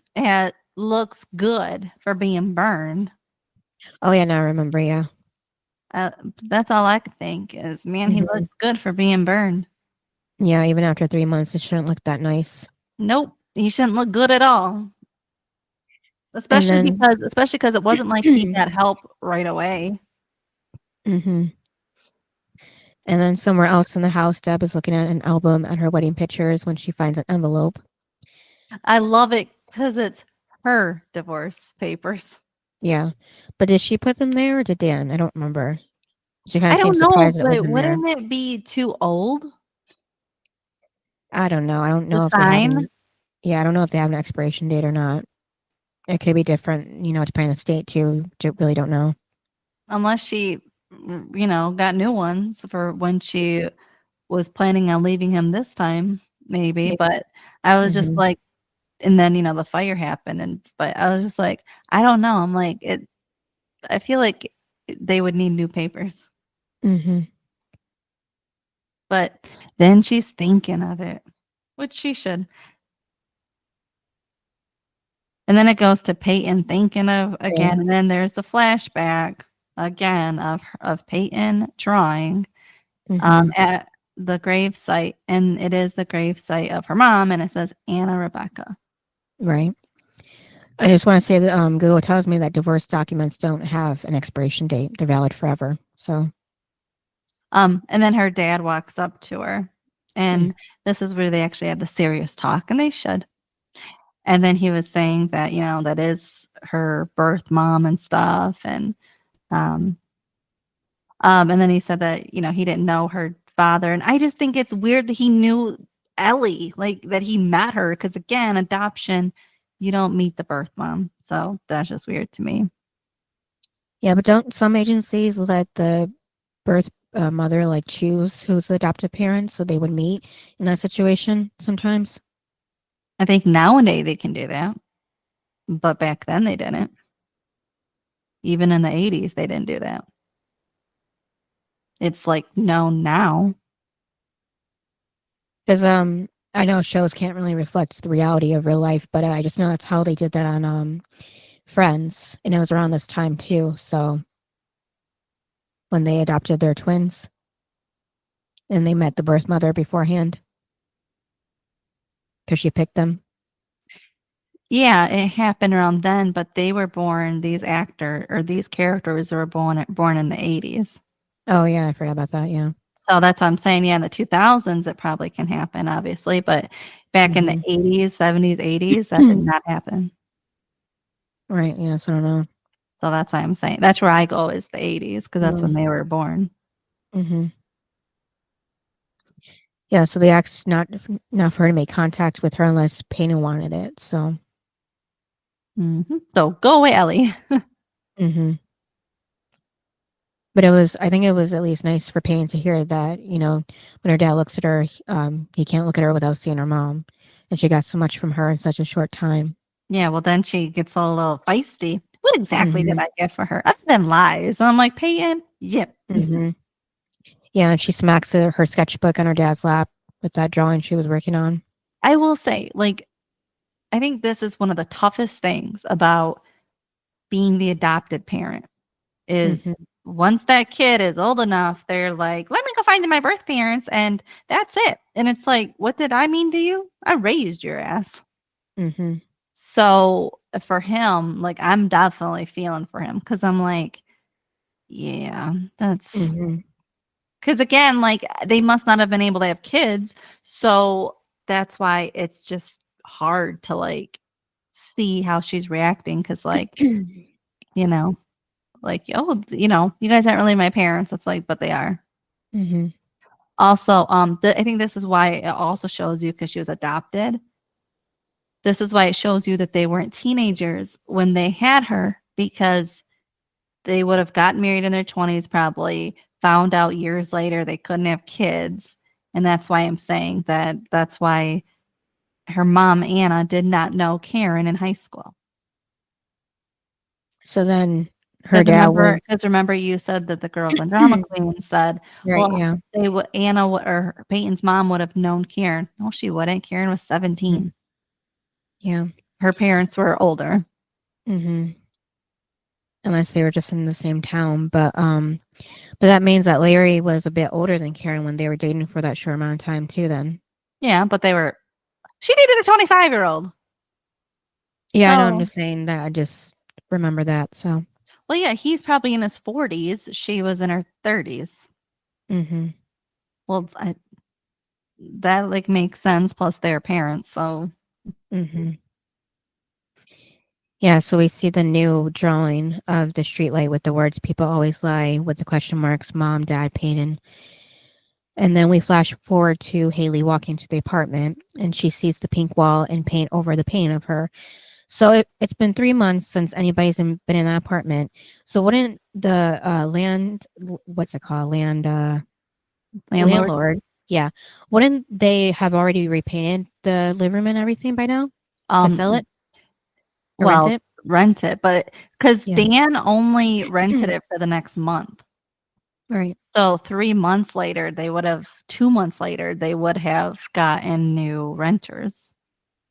looks good for being burned. Oh, yeah, now I remember, yeah. That's all I could think is, man, he looks good for being burned. Yeah, even after 3 months, it shouldn't look that nice. Nope, he shouldn't look good at all. Especially because it wasn't like he got help right away. And then somewhere else in the house, Deb is looking at an album at her wedding pictures when she finds an envelope. I love it because it's her divorce papers. Yeah, but did she put them there or did Dan? I don't remember. She kind of I don't seemed know, surprised but it was in there. wouldn't it be too old? I don't know. I don't know if they have I don't know if they have an expiration date or not. It could be different, depending on the state too. Really don't know. Unless she, got new ones for when she was planning on leaving him this time, maybe. But I was just like, and then the fire happened, but I was just like, I don't know. I'm like I feel like they would need new papers. But then she's thinking of it, which she should. And then it goes to Peyton thinking of again, and then there's the flashback. again of Peyton drawing at the grave site, and it is the grave site of her mom, and it says Anna Rebecca. Right. I just want to say that Google tells me that divorce documents don't have an expiration date; they're valid forever. So, and then her dad walks up to her, and this is where they actually have the serious talk, and they should. And then he was saying that, you know, that is her birth mom and stuff. And then he said that, you know, he didn't know her father. And I just think it's weird that he knew Ellie, like that he met her. Because again, adoption, you don't meet the birth mom. So that's just weird to me. yeah, but don't some agencies let the birth mother like choose who's the adoptive parent so they would meet in that situation sometimes? I think nowadays they can do that. But back then they didn't. Even in the 80s, they didn't do that. It's like known now. Because I know shows can't really reflect the reality of real life, but I just know that's how they did that on Friends, and it was around this time too. So when they adopted their twins, and they met the birth mother beforehand because she picked them. Yeah, it happened around then, but they were born. These characters were born in the 80s. Oh yeah, I forgot about that. Yeah. So that's what I'm saying. Yeah, in the 2000s, it probably can happen, obviously, but back in the 80s, 70s, 80s, that did not happen. Right. Yeah. So I don't know. So that's why I'm saying that's where I go is the 80s because that's when they were born. Yeah. So they asked not for her to make contact with her unless Peyton wanted it. So. So go away, Ellie. But I think it was at least nice for Peyton to hear that, you know, when her dad looks at her, he can't look at her without seeing her mom. And she got so much from her in such a short time. Yeah, well, then she gets a little feisty. What exactly did I get for her? Other than lies. And I'm like, Peyton, yep. Yeah, and she smacks her sketchbook on her dad's lap with that drawing she was working on. I will say, like, I think this is one of the toughest things about being the adopted parent is once that kid is old enough, they're like, let me go find my birth parents, and that's it. And it's like, what did I mean to you? I raised your ass. So for him, like, I'm definitely feeling for him because I'm like, yeah, that's because again, like, they must not have been able to have kids. So that's why it's just hard to like see how she's reacting because, like, you know, like, oh, you know, you guys aren't really my parents. It's like, but they are. Also, I think this is why it also shows you because she was adopted. This is why it shows you that they weren't teenagers when they had her because they would have gotten married in their 20s, probably found out years later they couldn't have kids. And that's why I'm saying that that's why her mom, Anna, did not know Karen in high school. So then her dad was... Because remember you said that the girls on Drama Queen said, right, yeah. Anna or Peyton's mom would have known Karen. No, she wouldn't. Karen was 17. Yeah. Her parents were older. Unless they were just in the same town. But that means that Larry was a bit older than Karen when they were dating for that short amount of time too then. Yeah, but she dated a 25-year-old. Yeah, I know, I'm just saying that. I just remember that, so. Well, yeah, he's probably in his 40s. She was in her 30s. Well, that like makes sense. Plus, they're parents, so. Yeah, so we see the new drawing of the streetlight with the words "People always lie" with the question marks, Mom, Dad, Peyton. And then we flash forward to Haley walking to the apartment, and she sees the pink wall and paint over the paint of her. So it's been 3 months since anybody's been in that apartment. So wouldn't the landlord, yeah, wouldn't they have already repainted the living room and everything by now to sell it? Well, rent it, but because Dan only rented it for the next month. Right. So 2 months later, they would have gotten new renters.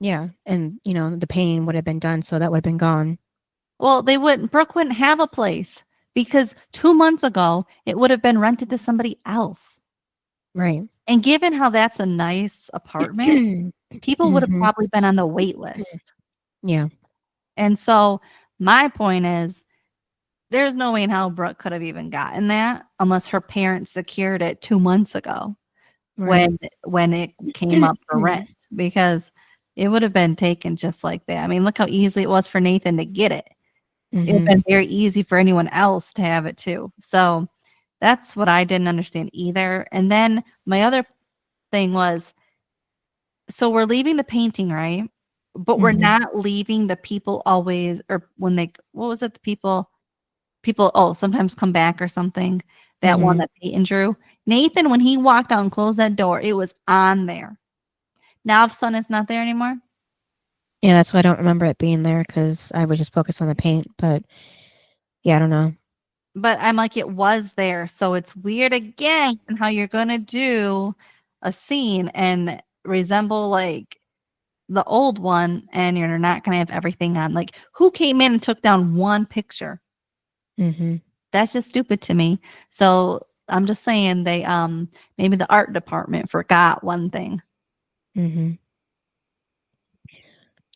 Yeah. And, the painting would have been done, so that would have been gone. Well, Brooke wouldn't have a place because 2 months ago, it would have been rented to somebody else. Right. And given how that's a nice apartment, people would have probably been on the wait list. Yeah. And so my point is, there's no way in hell Brooke could have even gotten that unless her parents secured it 2 months ago when it came up for rent, because it would have been taken just like that. I mean, look how easy it was for Nathan to get it. It would have been very easy for anyone else to have it too. So that's what I didn't understand either. And then my other thing was, so we're leaving the painting, right? But we're not leaving the people always, or when they, what was it? The people, sometimes come back or something. That one that Peyton drew. Nathan, when he walked out and closed that door, it was on there. Now, if Son is not there anymore. Yeah, that's why I don't remember it being there, because I was just focused on the paint. But yeah, I don't know. But I'm like, it was there. So it's weird again how you're going to do a scene and resemble like the old one, and you're not going to have everything on. Like, who came in and took down one picture? That's just stupid to me. So I'm just saying they maybe the art department forgot one thing. And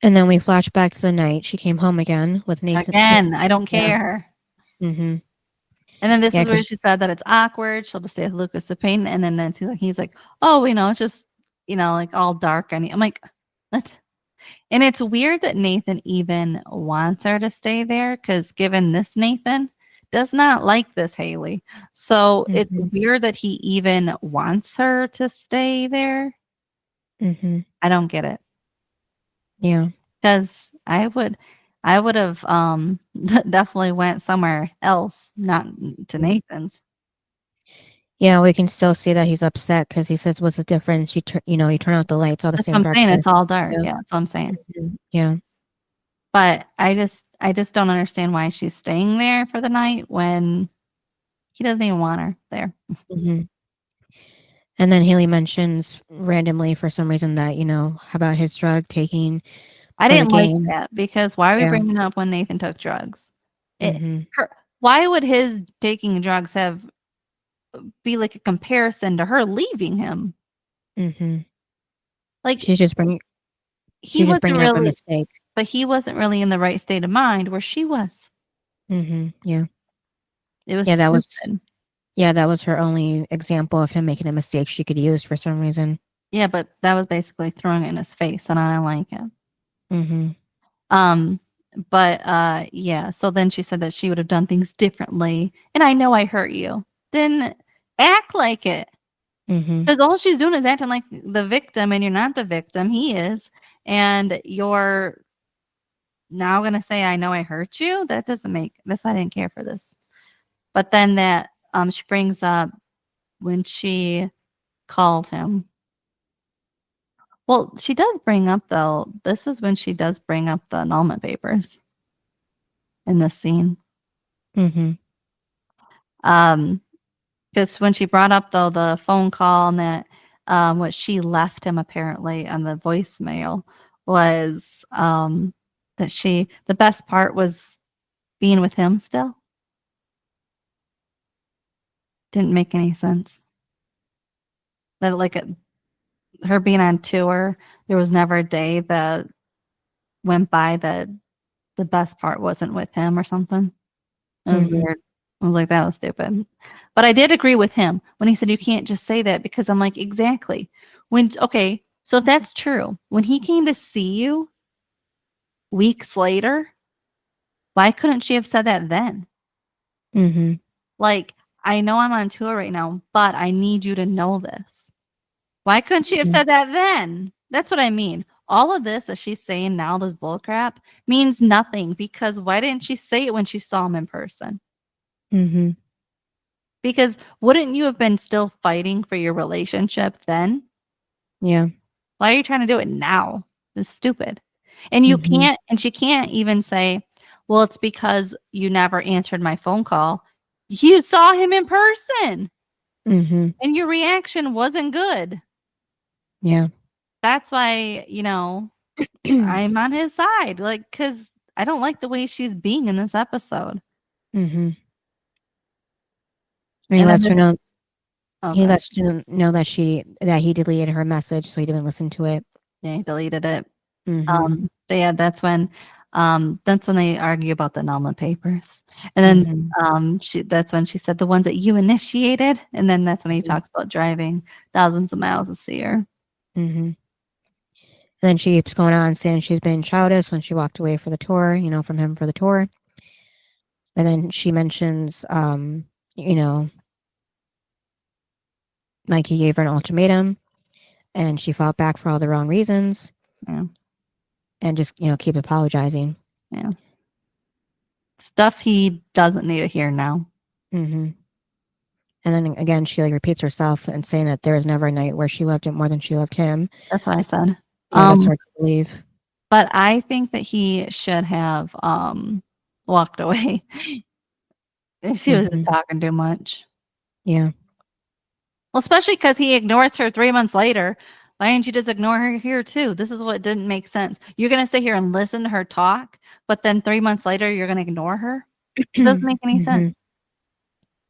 then we flash back to the night she came home again with Nathan. Again, I don't care. Mm-hmm. And then this is where she said that it's awkward. She'll just say with Lucas and Peyton, and then he's like, oh, it's just like all dark. I'm like, what? And it's weird that Nathan even wants her to stay there, because given this Nathan does not like this Haley. So it's weird that he even wants her to stay there. I don't get it. Yeah. Because I would have definitely went somewhere else, not to Nathan's. Yeah, we can still see that he's upset because he says, "What's the difference? You turn out the lights, all the That's same what I'm dark." saying. It's all dark. Yeah, that's what I'm saying. Yeah. But I just don't understand why she's staying there for the night when he doesn't even want her there. And then Haley mentions randomly for some reason that, about his drug taking. I didn't like that, because why are we bringing it up when Nathan took drugs? Why would his taking drugs be like a comparison to her leaving him? Like, she's just bringing up a mistake. But he wasn't really in the right state of mind where she was. Yeah. It was that was her only example of him making a mistake she could use for some reason. Yeah, but that was basically throwing it in his face, and I don't like it. Yeah, so then she said that she would have done things differently, and I know I hurt you. Then act like it. Because all she's doing is acting like the victim, and you're not the victim. He is. And you're now going to say, I know I hurt you? That doesn't make this. I didn't care for this. But then that she brings up when she called him. Well, she does bring up, though, this is when she does bring up the annulment papers in this scene. Because when she brought up, though, the phone call and that what she left him apparently on the voicemail was that the best part was being with him still. Didn't make any sense. That her being on tour, there was never a day that went by that the best part wasn't with him or something. It was weird. I was like, that was stupid. But I did agree with him when he said you can't just say that, because I'm like, exactly. So if that's true, when he came to see you weeks later, why couldn't she have said that then? Like, I know I'm on tour right now, but I need you to know this. Why couldn't she have said that then? That's what I mean. All of this that she's saying now, this bullcrap, means nothing, because why didn't she say it when she saw him in person? Because wouldn't you have been still fighting for your relationship then? Yeah. Why are you trying to do it now? It's stupid. And you can't, and she can't even say, well, it's because you never answered my phone call. You saw him in person. And your reaction wasn't good. Yeah. That's why, I'm on his side. Like, because I don't like the way she's being in this episode. And he And lets then her know. He okay. lets her know that he deleted her message, so he didn't listen to it. Yeah, he deleted it. Mm-hmm. But yeah, that's when they argue about the Nalma papers. And then that's when she said the ones that you initiated. And then that's when he talks about driving thousands of miles to see her. Mm-hmm. And then she keeps going on saying she's been childish when she walked away for the tour, from him for the tour. And then she mentions, like he gave her an ultimatum and she fought back for all the wrong reasons. Yeah. And just, keep apologizing. Yeah. Stuff he doesn't need to hear now. Mm-hmm. And then again, she repeats herself and saying that there was never a night where she loved him more than she loved him. That's what I said. That's hard to believe. But I think that he should have walked away. She was just talking too much. Yeah. Well, especially because he ignores her 3 months later. Why didn't you just ignore her here too? This is what didn't make sense. You're going to sit here and listen to her talk, but then 3 months later, you're going to ignore her? It doesn't make any sense.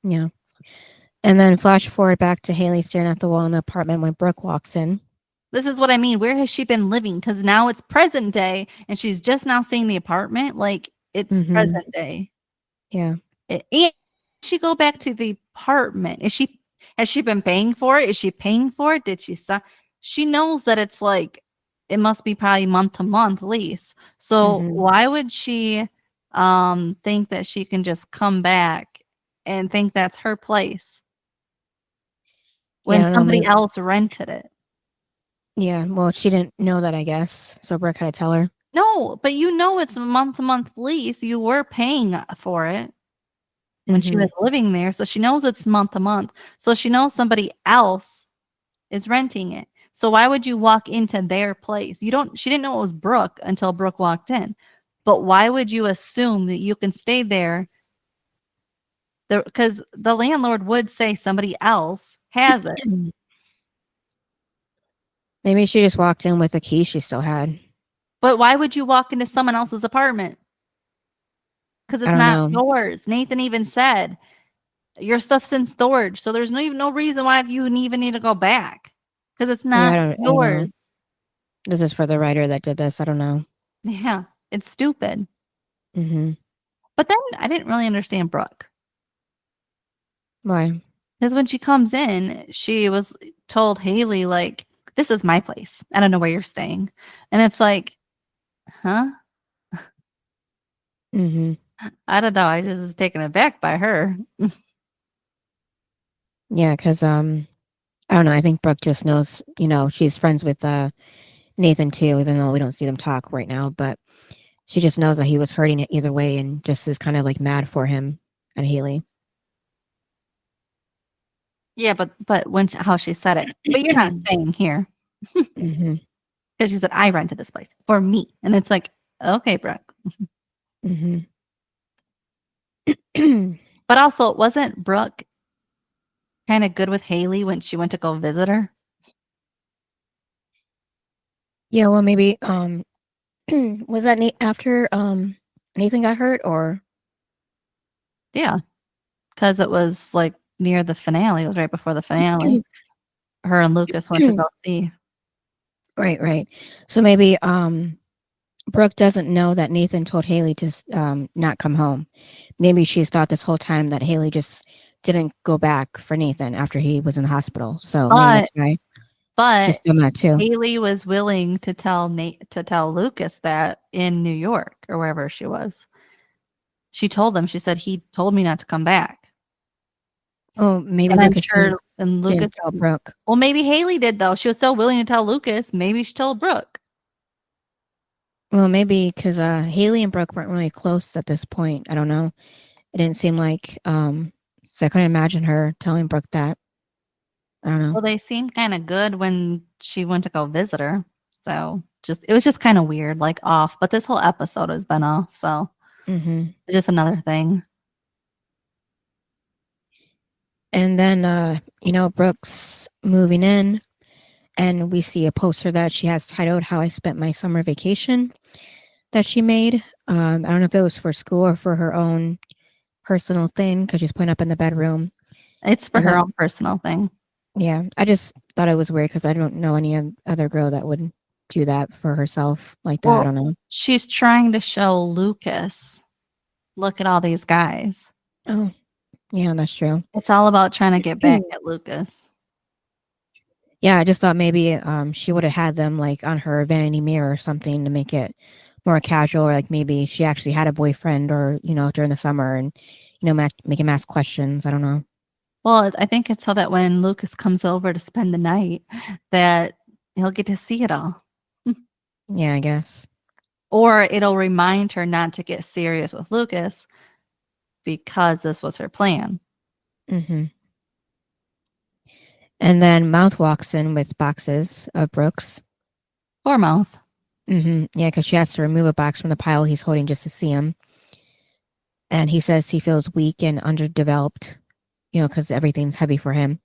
Yeah. And then flash forward back to Haley staring at the wall in the apartment when Brooke walks in. This is what I mean. Where has she been living? Because now it's present day and she's just now seeing the apartment. Like it's present day. Yeah. And she go back to the apartment. Has she been paying for it? Is she paying for it? Did she stop? She knows that it's it must be probably month to month lease. So why would she think that she can just come back and think that's her place when somebody else rented it? Yeah, well, she didn't know that, I guess. So Brooke had to tell her. No, but it's a month to month lease. You were paying for it when she was living there. So she knows it's month to month. So she knows somebody else is renting it. So why would you walk into their place? She didn't know it was Brooke until Brooke walked in. But why would you assume that you can stay there? Because the landlord would say somebody else has it. Maybe she just walked in with a key she still had. But why would you walk into someone else's apartment? Because it's not yours. Nathan even said your stuff's in storage. So there's no reason why you even need to go back. Because it's not yours. This is for the writer that did this. I don't know. Yeah, it's stupid. Mm-hmm. But then I didn't really understand Brooke. Why? Because when she comes in, she was told Haley, this is my place. I don't know where you're staying. And it's huh? Mm-hmm. I don't know. I just was taken aback by her. Yeah, because I don't know. I think Brooke just knows, she's friends with Nathan too, even though we don't see them talk right now. But she just knows that he was hurting it either way and just is kind of mad for him and Haley. Yeah, but how she said it. But you're not staying here. Because she said, I rented this place for me. And it's okay, Brooke. But also, wasn't Brooke kind of good with Haley when she went to go visit her? Yeah, well, maybe was that after Nathan got hurt, or? Yeah, because it was near the finale. It was right before the finale. Her and Lucas went to go see. Right. So maybe Brooke doesn't know that Nathan told Haley to not come home. Maybe she's thought this whole time that Haley just didn't go back for Nathan after he was in the hospital. So maybe that's why. But she's done that too. Haley was willing to tell Lucas that in New York or wherever she was. She told him. She said he told me not to come back. Oh, maybe and Lucas didn't tell Brooke. Well, maybe Haley did though. She was so willing to tell Lucas. Maybe she told Brooke. Well, maybe because Haley and Brooke weren't really close at this point. I don't know. It didn't seem like so I couldn't imagine her telling Brooke that. I don't know. Well, they seemed kind of good when she went to go visit her. So it was just kind of weird, off. But this whole episode has been off. So it's just another thing. And then, Brooke's moving in and we see a poster that she has titled How I Spent My Summer Vacation that she made. I don't know if it was for school or for her own personal thing because she's putting up in the bedroom. It's for And her that- own personal thing. Yeah, I just thought it was weird because I don't know any other girl that would do that for herself like that. I don't know. She's trying to show Lucas, look at all these guys. Oh, yeah, that's true. It's all about trying to get back at Lucas. Yeah, I just thought maybe she would have had them like on her vanity mirror or something to make it more casual, or like maybe she actually had a boyfriend, or during the summer, and make him ask questions. I don't know. Well, I think it's so that when Lucas comes over to spend the night, that he'll get to see it all. Yeah, I guess. Or it'll remind her not to get serious with Lucas because this was her plan. Mm-hmm. And then Mouth walks in with boxes of Brooks. Poor Mouth. Mm-hmm. Yeah, because she has to remove a box from the pile he's holding just to see him. And he says he feels weak and underdeveloped, because everything's heavy for him.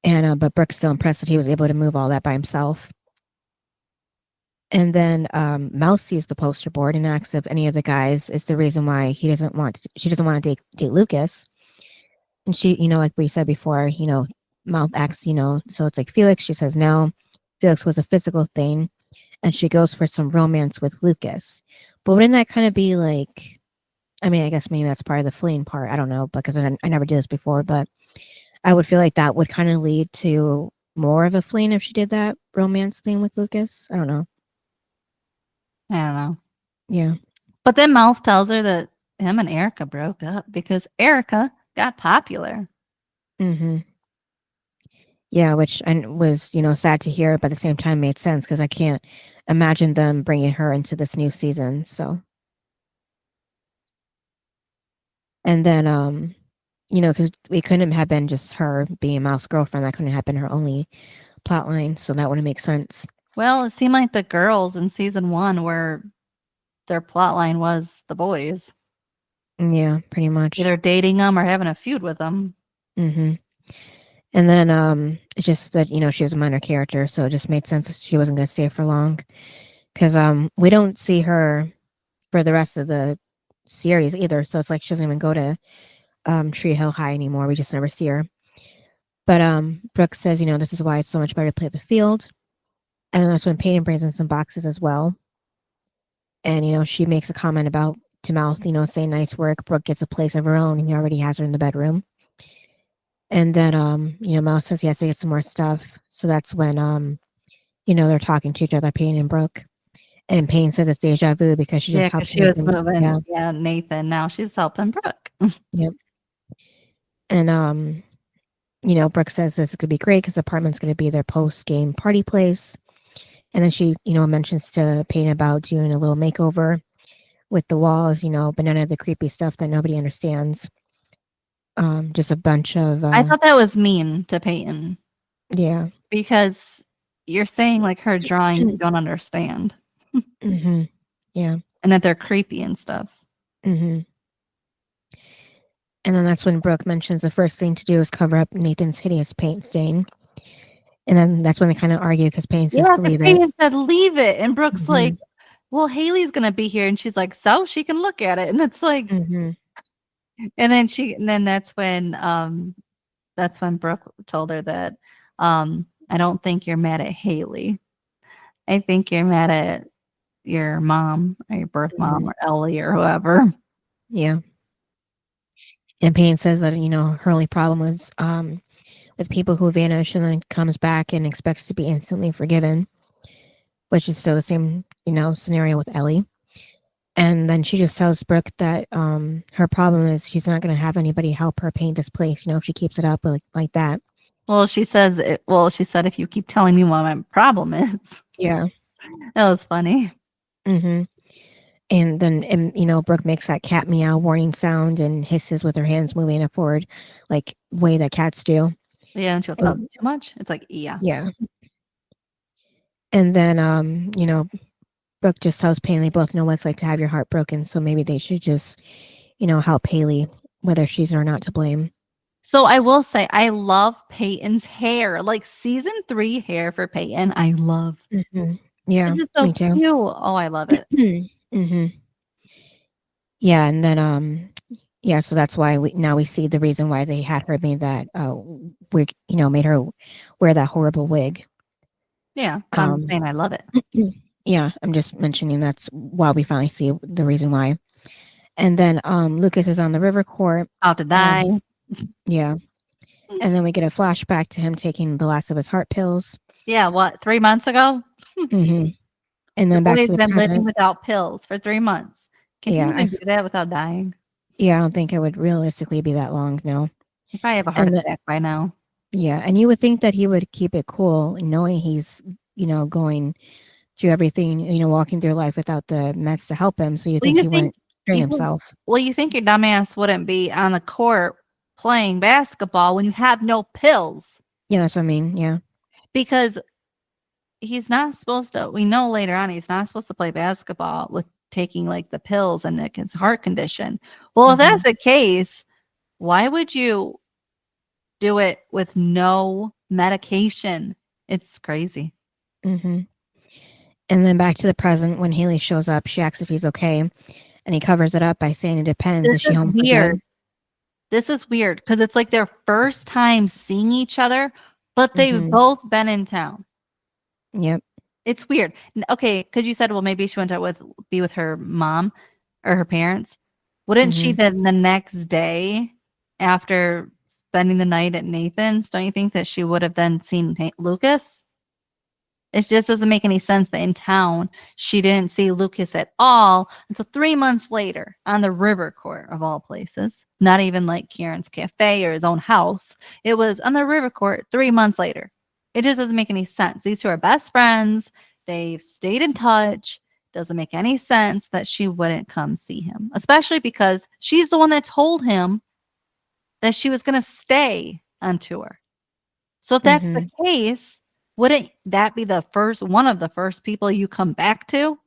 And but Brooke's still impressed that he was able to move all that by himself. And then Mouth sees the poster board and asks if any of the guys is the reason why she doesn't want to date Lucas. And she, like we said before, Mouth asks, so it's like Felix. She says no. Felix was a physical thing, and she goes for some romance with Lucas. But wouldn't that kind of be like, I mean, I guess maybe that's part of the fleeing part. I don't know, because I never did this before, but I would feel like that would kind of lead to more of a fleeing if she did that romance thing with Lucas. I don't know. I don't know. Yeah. But then Mouth tells her that him and Erica broke up because Erica got popular. Mm-hmm. Yeah, which was, sad to hear, but at the same time made sense because I can't imagine them bringing her into this new season. So, and then, because it couldn't have been just her being Mouth's girlfriend. That couldn't have been her only plot line. So that wouldn't make sense. Well, it seemed like the girls in season 1 were their plot line was the boys. Yeah, pretty much. Either dating them or having a feud with them. Mm-hmm. And then it's just that, she was a minor character, so it just made sense that she wasn't going to stay for long. Because we don't see her for the rest of the series either, so it's like she doesn't even go to Tree Hill High anymore. We just never see her. But Brooke says, this is why it's so much better to play the field. And then that's when Peyton brings in some boxes as well. And, she makes a comment about to Mouth, saying nice work. Brooke gets a place of her own, and he already has her in the bedroom. And then, Mouth says he has to get some more stuff. So that's when, they're talking to each other, Payne and Brooke. And Payne says it's deja vu because she just helped. She was moving. Yeah, Nathan. Now she's helping Brooke. Yep. And, Brooke says this could be great because the apartment's going to be their post-game party place. And then she, mentions to Payne about doing a little makeover with the walls, but none of the creepy stuff that nobody understands. Just a bunch of I thought that was mean to Peyton. Yeah. Because you're saying like her drawings you don't understand. Mm-hmm. Yeah. And that they're creepy and stuff. Mm-hmm. And then that's when Brooke mentions the first thing to do is cover up Nathan's hideous paint stain. And then that's when they kind of argue because Payne says to leave it. Payne said leave it. And Brooke's like, well, Haley's going to be here. And she's like, so she can look at it. And it's like, and then that's when Brooke told her that I don't think you're mad at Haley. I think you're mad at your mom or your birth mom or Ellie or whoever. Yeah. And Payne says that, her only problem was with people who vanish and then comes back and expects to be instantly forgiven, which is still the same, scenario with Ellie. And then she just tells Brooke that her problem is she's not going to have anybody help her paint this place, if she keeps it up like that. Well, she said, if you keep telling me what my problem is. Yeah. That was funny. Mm-hmm. And then, Brooke makes that cat meow warning sound and hisses with her hands moving in a forward, like, way that cats do. Yeah, and she goes, oh, too much? It's like, yeah. Yeah. And then, Brooke just tells Payne they both know what it's like to have your heart broken, so maybe they should just, help Haley, whether she's or not to blame. So I will say, I love Peyton's hair. Like, season 3 hair for Peyton, I love. Mm-hmm. Yeah, it's so me too. cute. Oh, I love it. Mm-hmm. Yeah, and then, Yeah, so that's why we see the reason why they had her made that wig, made her wear that horrible wig. Yeah, I'm saying I love it. Yeah, I'm just mentioning that's why we finally see the reason why. And then Lucas is on the river court. About to die. Yeah. And then we get a flashback to him taking the last of his heart pills. Yeah, what, 3 months ago? Mm-hmm. And then The back boy's to the been living present. without pills for 3 months. Can Yeah, he even do that without dying? Yeah, I don't think it would realistically be that long, no. He probably have a heart And attack by now. Yeah, and you would think that he would keep it cool, knowing he's, going through everything, walking through life without the meds to help him. So you Well, think you he wouldn't drain you would- himself. Well, you think your dumbass wouldn't be on the court playing basketball when you have no pills, Yeah, that's what I mean. Yeah. because he's not supposed to. We know later on he's not supposed to play basketball with taking like the pills and like his heart condition. Well, if that's the case, why would you do it with no medication? It's crazy. Mm-hmm. And then back to the present, when Haley shows up, she asks if he's okay, and he covers it up by saying it depends. This Is she is home for weird. good? This is weird because it's like their first time seeing each other, but they've both been in town. Yep. It's weird. Okay, because you said, well, maybe she went out be with her mom or her parents. Wouldn't she then the next day after spending the night at Nathan's, don't you think that she would have then seen Lucas? It just doesn't make any sense that in town she didn't see Lucas at all until 3 months later on the river court of all places. Not even like Kieran's cafe or his own house. It was on the river court 3 months later. It just doesn't make any sense. These two are best friends. They've stayed in touch. Doesn't make any sense that she wouldn't come see him, especially because she's the one that told him that she was going to stay on tour. So if that's the case, wouldn't that be one of the first people you come back to?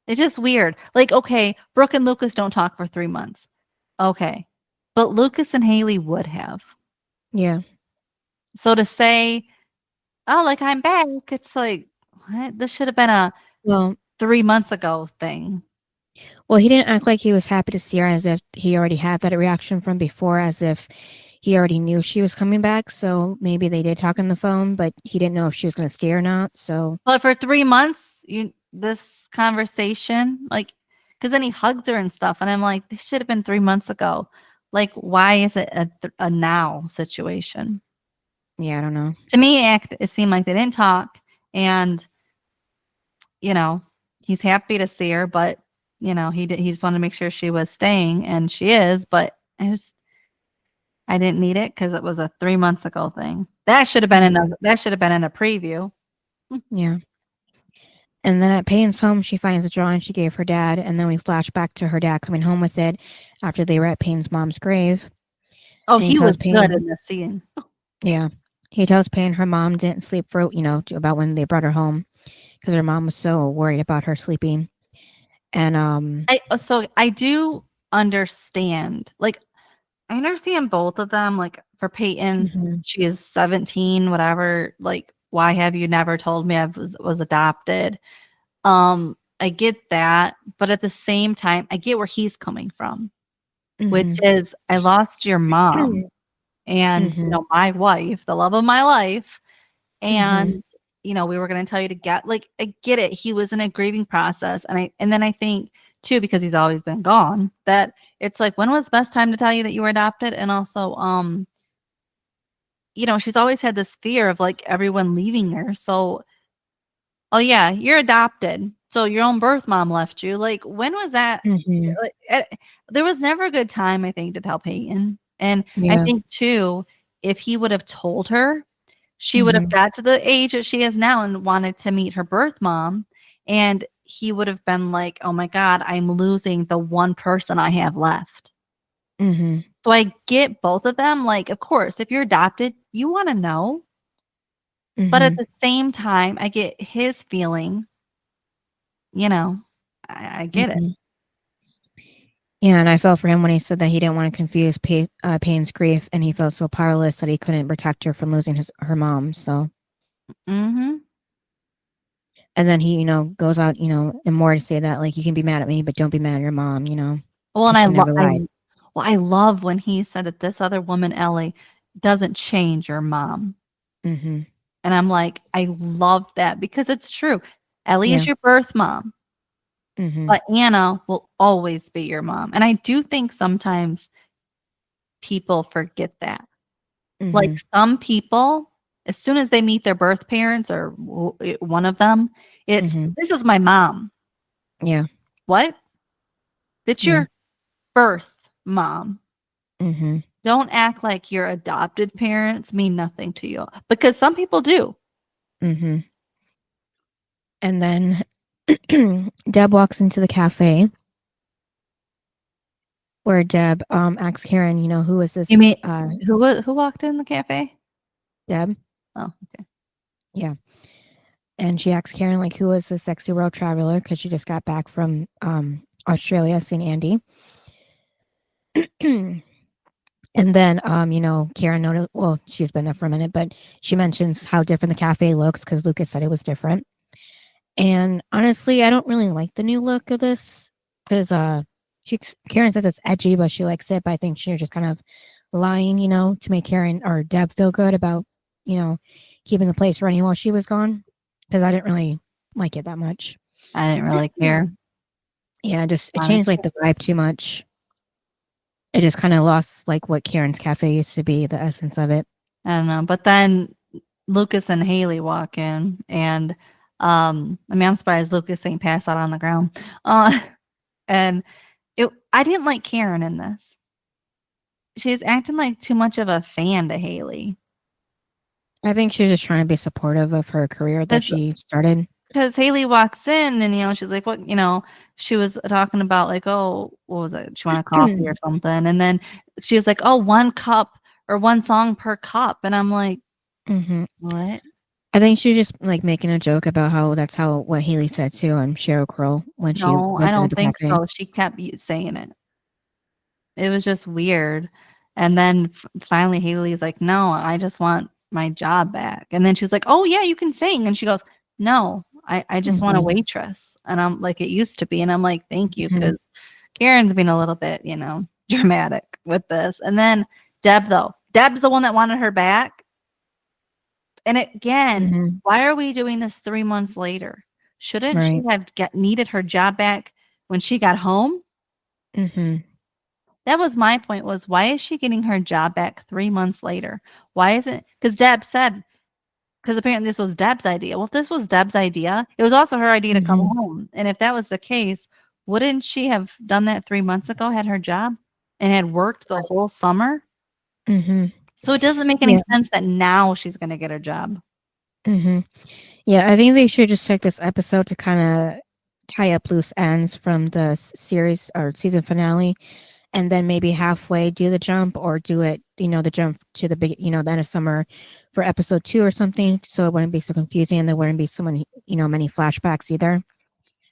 It's just weird. Like, okay, Brooke and Lucas don't talk for 3 months. Okay. But Lucas and Haley would have. Yeah. So to say, oh, like I'm back, it's like, what? This should have been a 3 months ago thing. Well, he didn't act like he was happy to see her, as if he already had that reaction from before, as if he already knew she was coming back. So maybe they did talk on the phone, but he didn't know if she was going to stay or not. So, but for 3 months, this conversation, like, because then he hugs her and stuff, and I'm like, this should have been 3 months ago. Like, why is it a now situation? Yeah, I don't know. To me, it seemed like they didn't talk, and he's happy to see her, but he just wanted to make sure she was staying, and she is. But I didn't need it because it was a 3 months ago thing. That should have been in a preview. Yeah. And then at Peyton's home, she finds a drawing she gave her dad, and then we flash back to her dad coming home with it after they were at Peyton's mom's grave. Oh, he was good in the scene. Yeah. He tells Peyton her mom didn't sleep for, about when they brought her home, because her mom was so worried about her sleeping. And I do understand. Like, I understand both of them. Like, for Peyton, she is 17, whatever. Like, why have you never told me I was adopted? I get that, but at the same time, I get where he's coming from, which is, I lost your mom and my wife, the love of my life, and we were going to tell you to get, like, I get it. He was in a grieving process, and then I think too, because he's always been gone, that it's like, when was the best time to tell you that you were adopted? And also, she's always had this fear of like everyone leaving her. So, oh yeah, you're adopted. So your own birth mom left you. Like, when was that? There was never a good time, I think, to tell Peyton. And I think too, if he would have told her, she would have got to the age that she is now and wanted to meet her birth mom. And he would have been like, oh my God, I'm losing the one person I have left. So I get both of them. Like, of course, if you're adopted, you want to know. But at the same time, I get his feeling. I get it. Yeah, and I felt for him when he said that he didn't want to confuse Payne's grief, and he felt so powerless that he couldn't protect her from losing her mom. So, and then he, goes out, and more to say that, like, you can be mad at me, but don't be mad at your mom. Well, and she never lied. I love when he said that this other woman, Ellie, doesn't change your mom. Mm-hmm. And I'm like, I love that because it's true. Ellie is Yeah. your birth mom, Mm-hmm. but Anna will always be your mom. And I do think sometimes people forget that. Like Mm-hmm. some people, as soon as they meet their birth parents or one of them, it's, Mm-hmm. this is my mom. Yeah. What? That's Yeah. your birth mom. Mm-hmm. Don't act like your adopted parents mean nothing to you because some people do. Mm-hmm. And then Deb walks into the cafe where Deb asks Karen, who is this You mean who walked in the cafe? Deb? Oh, okay. Yeah. And she asks Karen, like, who is this sexy world traveler? Because she just got back from Australia, St. Andy. And then, Karen noted, well, she's been there for a minute, but she mentions how different the cafe looks because Lucas said it was different. And honestly, I don't really like the new look of this because Karen says it's edgy, but she likes it. But I think she's just kind of lying, to make Karen or Deb feel good about, keeping the place running while she was gone. Because I didn't really like it that much. I didn't really care. Yeah, it Honestly. changed like the vibe too much. It just kind of lost like what Karen's cafe used to be, the essence of it. I don't know. But then Lucas and Haley walk in and I'm surprised Lucas ain't passed out on the ground. And I didn't like Karen in this. She's acting like too much of a fan to Haley. I think she was just trying to be supportive of her career that she started. Because Haley walks in and, she's like, what, she was talking about like, oh, what was it? She wanted coffee or something. And then she was like, oh, 1 cup or 1 song per cup. And I'm like, what? I think she was just like making a joke about how that's what Haley said too on Sheryl Crow when she No, I visited don't the think cafe. so. She kept saying it. It was just weird. And then finally Haley's like, no, I just want my job back. And then she was like, oh yeah, you can sing. And she goes, no, I just want a waitress. And I'm like, it used to be. And I'm like, thank you. Because Karen's been a little bit, dramatic with this. And then Deb's the one that wanted her back. And again, why are we doing this 3 months later? Shouldn't she have needed her job back when she got home? That was my point, was why is she getting her job back 3 months later? Why isn't, because Deb said, because apparently this was Deb's idea. Well, if this was Deb's idea, it was also her idea to come home. And if that was the case, wouldn't she have done that 3 months ago, had her job and had worked the whole summer? So it doesn't make any sense that now she's going to get her job. Yeah, I think they should just take this episode to kind of tie up loose ends from the series or season finale, and then maybe halfway do the jump or do it, the jump to the big, the end of summer for episode 2 or something, so it wouldn't be so confusing and there wouldn't be so many, many flashbacks either.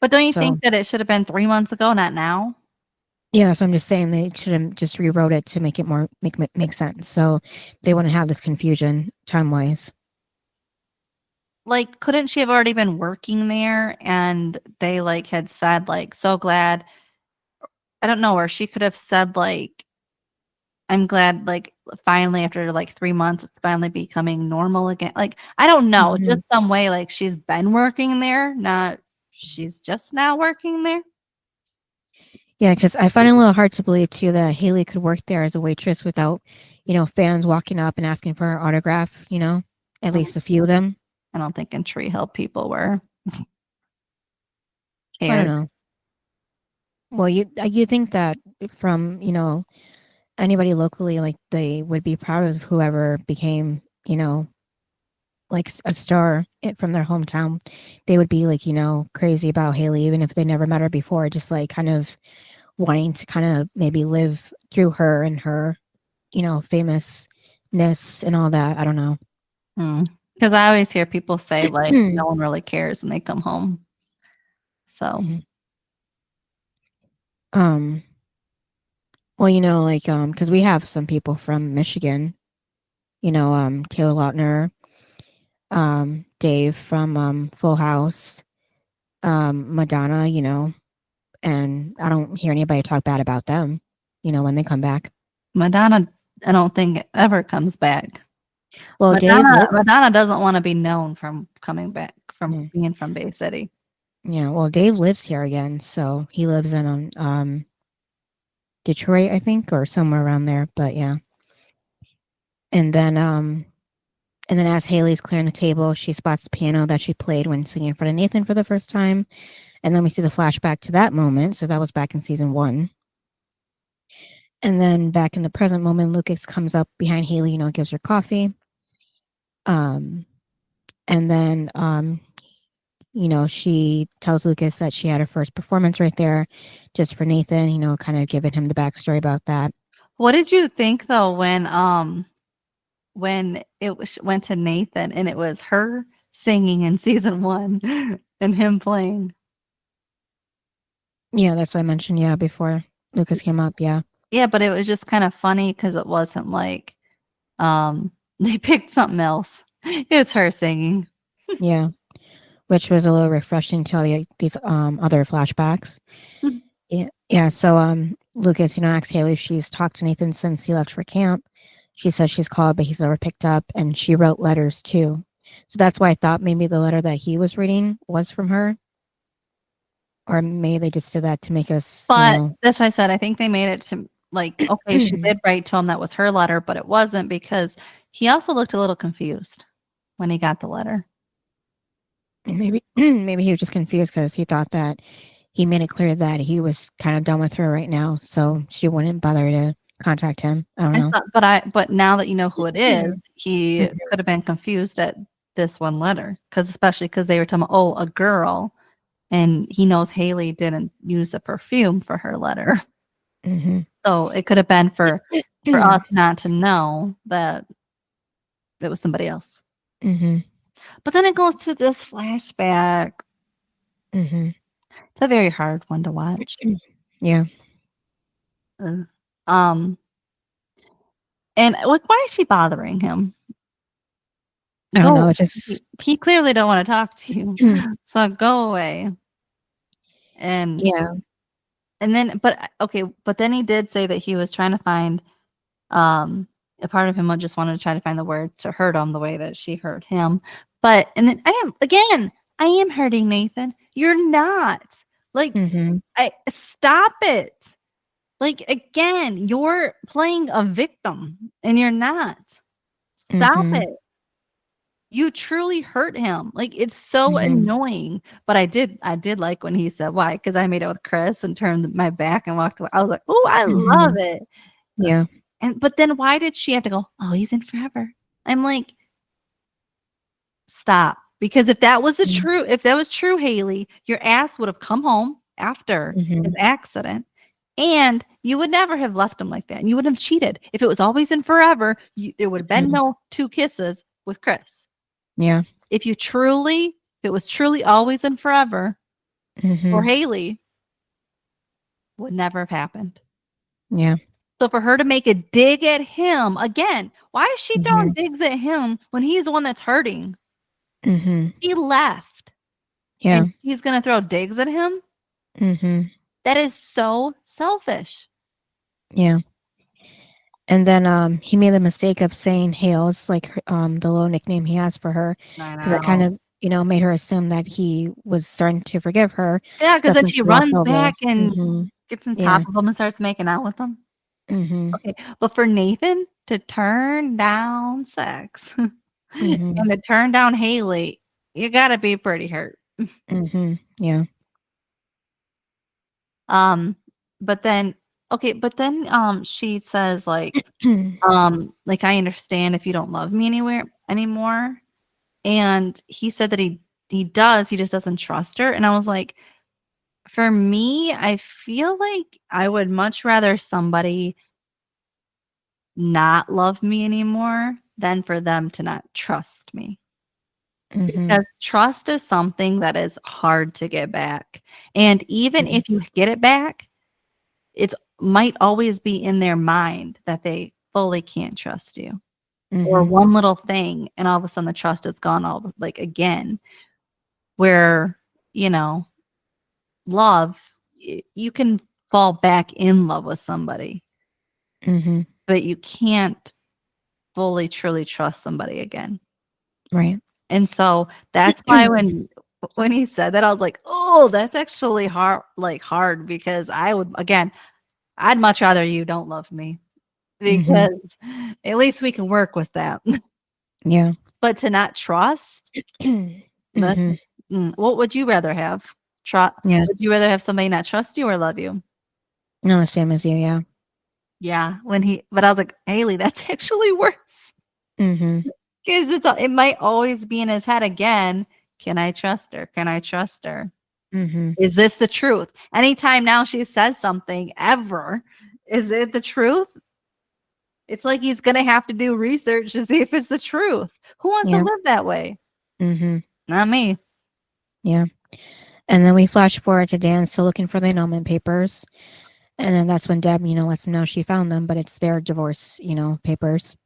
But don't you think that it should have been 3 months ago, not now? Yeah, so I'm just saying they should have just rewrote it to make it more make sense, so they wouldn't have this confusion time wise. Like, couldn't she have already been working there and they like had said like, so glad, I don't know, or she could have said like, I'm glad like finally after like 3 months it's finally becoming normal again. Like, I don't know, just some way like she's been working there, not she's just now working there. Yeah, because I find it a little hard to believe too that Haley could work there as a waitress without, fans walking up and asking for her autograph. At least a few of them. I don't think in Tree Hill people were. I don't know. Well, you think that from anybody locally, like they would be proud of whoever became like a star from their hometown. They would be like crazy about Haley even if they never met her before, just like kind of wanting to kind of maybe live through her and her famousness and all that. I don't know. Because I always hear people say like no one really cares when they come home. So well, like because we have some people from Michigan, Taylor Lautner, Dave from Full House, Madonna, and I don't hear anybody talk bad about them, when they come back. Madonna, I don't think ever comes back. Well, Madonna doesn't want to be known from coming back from being from Bay City. Yeah, well, Dave lives here again, so he lives in Detroit, I think, or somewhere around there. But yeah, and then as Haley's clearing the table, she spots the piano that she played when singing in front of Nathan for the first time, and then we see the flashback to that moment. So that was back in season 1. And then back in the present moment, Lucas comes up behind Haley, gives her coffee. And then she tells Lucas that she had her first performance right there just for Nathan, kind of giving him the backstory about that. What did you think though when it went to Nathan and it was her singing in season 1 and him playing? Yeah, that's what I mentioned. Yeah, before Lucas came up. Yeah. Yeah, but it was just kind of funny because it wasn't like they picked something else. It's her singing. Yeah, which was a little refreshing to all these other flashbacks. Yeah. So Lucas, asks Haley if she's talked to Nathan since he left for camp. She says she's called, but he's never picked up, and she wrote letters too. So that's why I thought maybe the letter that he was reading was from her. Or maybe they just did that to make us. But that's why I said I think they made it to like, okay, she did write to him that was her letter, but it wasn't because he also looked a little confused when he got the letter. Maybe he was just confused because he thought that he made it clear that he was kind of done with her right now, so she wouldn't bother to contact him. I don't know. But now that you know who it is, he could have been confused at this one letter especially because they were talking about, a girl. And he knows Haley didn't use the perfume for her letter. Mm-hmm. So it could have been for us not to know that it was somebody else. Mm-hmm. But then it goes to this flashback. Mm-hmm. It's a very hard one to watch. Yeah. And why is she bothering him? I don't know. It just he clearly don't want to talk to you, so go away. And yeah, and then but then he did say that he was trying to find a part of him just wanted to try to find the words to hurt him the way that she hurt him. But and then I am hurting Nathan. You're not. Like stop it. Like again, you're playing a victim and you're not. Stop it. You truly hurt him. Like it's so annoying. But I did like when he said why, because I made it with Chris and turned my back and walked away. I was like, oh, I love it. Yeah. But then why did she have to go, oh, he's in forever? I'm like, stop. Because if that was true, Haley, your ass would have come home after his accident. And you would never have left him like that. And you wouldn't have cheated. If it was always in forever, there would have been no 2 kisses with Chris. Yeah. If it was truly always and forever for Haley, would never have happened. Yeah. So for her to make a dig at him again, why is she throwing digs at him when he's the one that's hurting? He left. Yeah. And he's gonna throw digs at him? That is so selfish. Yeah. And then he made the mistake of saying Hales, like the little nickname he has for her, because that kind of made her assume that he was starting to forgive her. Yeah, because then she runs back and gets on top of him and starts making out with him. Okay, but for Nathan to turn down sex and to turn down Haley, you gotta be pretty hurt. Yeah. But then she says like I understand if you don't love me anymore. And he said that he does, he just doesn't trust her. And I was like, for me, I feel like I would much rather somebody not love me anymore than for them to not trust me. Because trust is something that is hard to get back. And even if you get it back, it might always be in their mind that they fully can't trust you. Or one little thing, and all of a sudden the trust is gone again. Where, love, you can fall back in love with somebody, but you can't fully, truly trust somebody again. Right. And so that's why when he said that, I was like, oh, that's actually hard because I'd much rather you don't love me because at least we can work with that. Yeah. But to not trust, what would you rather have? Yeah. Would you rather have somebody not trust you or love you? No, the same as you. Yeah. Yeah. But I was like, Haley, that's actually worse. Because it might always be in his head again. Can I trust her? Can I trust her? Is this the truth? Anytime now she says something ever, is it the truth? It's like he's going to have to do research to see if it's the truth. Who wants to live that way? Not me. Yeah. And then we flash forward to Dan still looking for the annulment papers. And then that's when Deb, lets him know she found them, but it's their divorce, papers.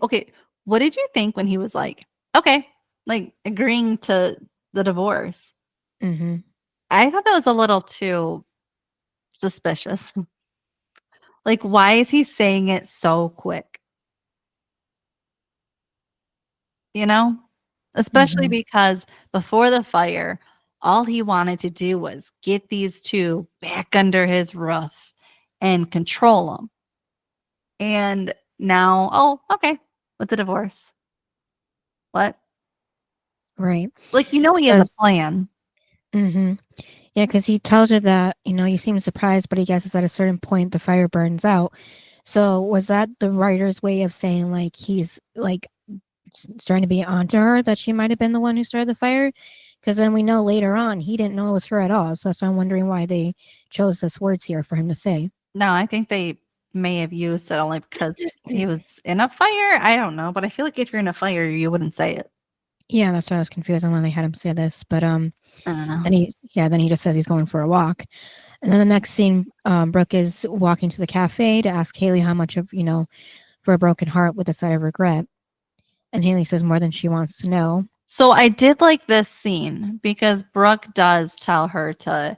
Okay. What did you think when he was like, okay, like agreeing to the divorce? I thought that was a little too suspicious. Like, why is he saying it so quick? Especially because before the fire, all he wanted to do was get these two back under his roof and control them. And now, oh, okay, with the divorce. What? Right. Like, he has a plan. Yeah, because he tells her that, you seem surprised, but he guesses at a certain point the fire burns out. So was that the writer's way of saying, like, he's, like, starting to be onto her, that she might have been the one who started the fire? Because then we know later on he didn't know it was her at all. So I'm wondering why they chose this words here for him to say. No, I think they may have used it only because he was in a fire. I don't know, but I feel like if you're in a fire, you wouldn't say it. Yeah, that's why I was confused on why they had him say this. But I don't know. then he just says he's going for a walk. And then the next scene, Brooke is walking to the cafe to ask Haley how much of, for a broken heart with a side of regret. And Haley says more than she wants to know. So I did like this scene because Brooke does tell her to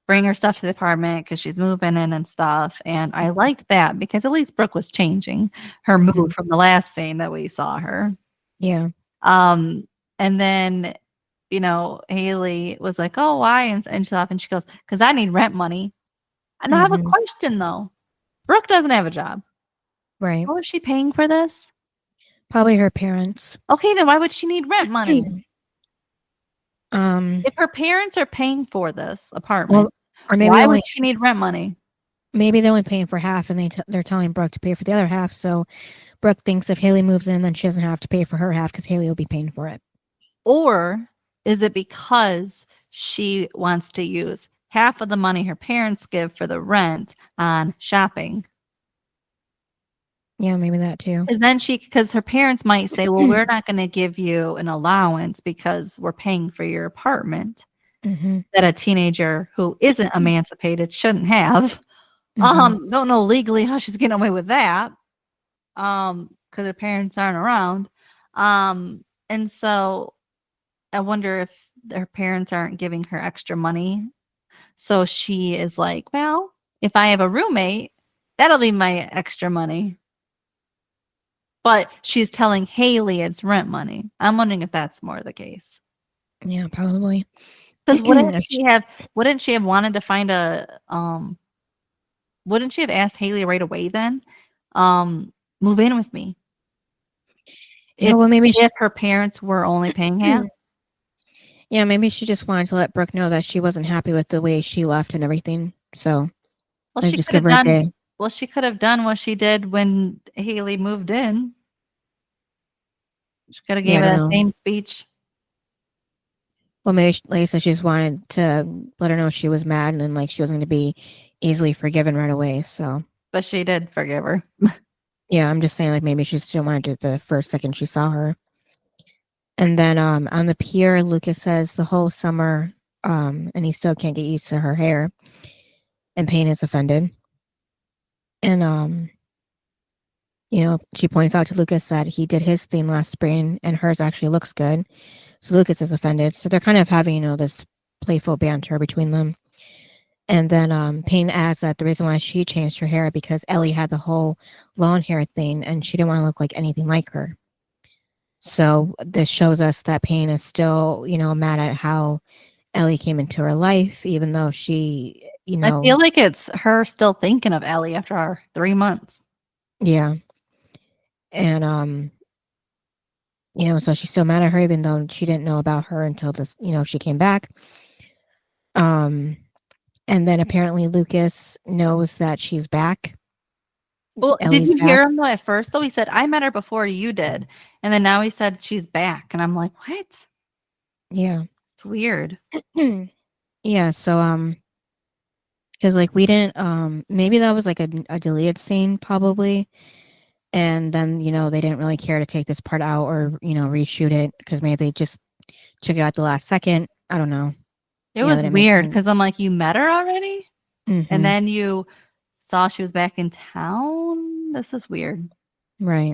bring her stuff to the apartment because she's moving in and stuff. And I liked that because at least Brooke was changing her mood from the last scene that we saw her. Yeah. And then, Haley was like, oh, why? And she goes, because I need rent money. And I have a question, though. Brooke doesn't have a job. Right. How is she paying for this? Probably her parents. Okay, then why would she need rent money? If her parents are paying for this apartment, or maybe why would she need rent money? Maybe they're only paying for half, and they're telling Brooke to pay for the other half. So Brooke thinks if Haley moves in, then she doesn't have to pay for her half because Haley will be paying for it. Or is it because she wants to use half of the money her parents give for the rent on shopping? Yeah, maybe that too. Because her parents might say, well, we're not going to give you an allowance because we're paying for your apartment that a teenager who isn't emancipated shouldn't have. Don't know legally how she's getting away with that. Because her parents aren't around. And so I wonder if her parents aren't giving her extra money. So she is like, well, if I have a roommate, that'll be my extra money. But she's telling Haley it's rent money. I'm wondering if that's more the case. Yeah, probably. Because wouldn't she have wanted to find wouldn't she have asked Haley right away then? Move in with me. If her parents were only paying half. Yeah, maybe she just wanted to let Brooke know that she wasn't happy with the way she left and everything. So she could have done what she did when Haley moved in. She could have gave her that same speech. Well, maybe like I said, she just wanted to let her know she was mad and like she wasn't going to be easily forgiven right away. So, but she did forgive her. Yeah, I'm just saying, like maybe she still wanted it the first second she saw her. And then on the pier, Lucas says the whole summer, and he still can't get used to her hair. And Payne is offended. And she points out to Lucas that he did his thing last spring and hers actually looks good. So Lucas is offended. So they're kind of having, this playful banter between them. And then Payne adds that the reason why she changed her hair because Ellie had the whole long hair thing and she didn't want to look like anything like her. So this shows us that Payne is still, mad at how Ellie came into her life, even though she, I feel like it's her still thinking of Ellie after our 3 months. Yeah. And so she's still mad at her, even though she didn't know about her until this, she came back. And then apparently Lucas knows that she's back. Well, Ellie's did you back. hear him though at first though? He said, I met her before you did. And then now he said she's back. And I'm like, what? Yeah. It's weird. Yeah, so because like we didn't maybe that was like a deleted scene probably. And then, they didn't really care to take this part out or, reshoot it because maybe they just took it out the last second. I don't know. It was weird because I'm like, you met her already? Mm-hmm. And then you saw she was back in town? This is weird. Right.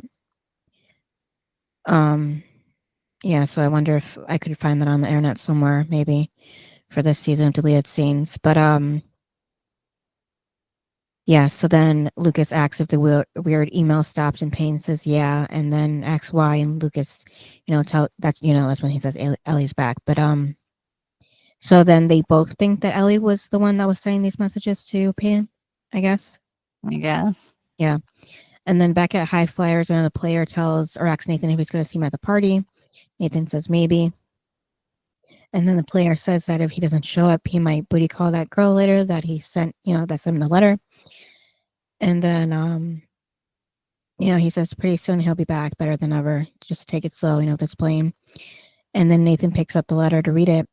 Yeah, so I wonder if I could find that on the internet somewhere, maybe, for this season of deleted scenes. But yeah, so then Lucas asks if the weird email stopped and Payne says yeah, and then asks why, and Lucas, that's when he says Ellie's back. But so then they both think that Ellie was the one that was sending these messages to Payne, I guess. Yeah. And then back at High Flyers, another player tells or asks Nathan if he's going to see him at the party. Nathan says maybe. And then the player says that if he doesn't show up, he might booty call that girl later that he sent, that sent him the letter. And then, he says pretty soon he'll be back better than ever. Just take it slow, that's playing. And then Nathan picks up the letter to read it.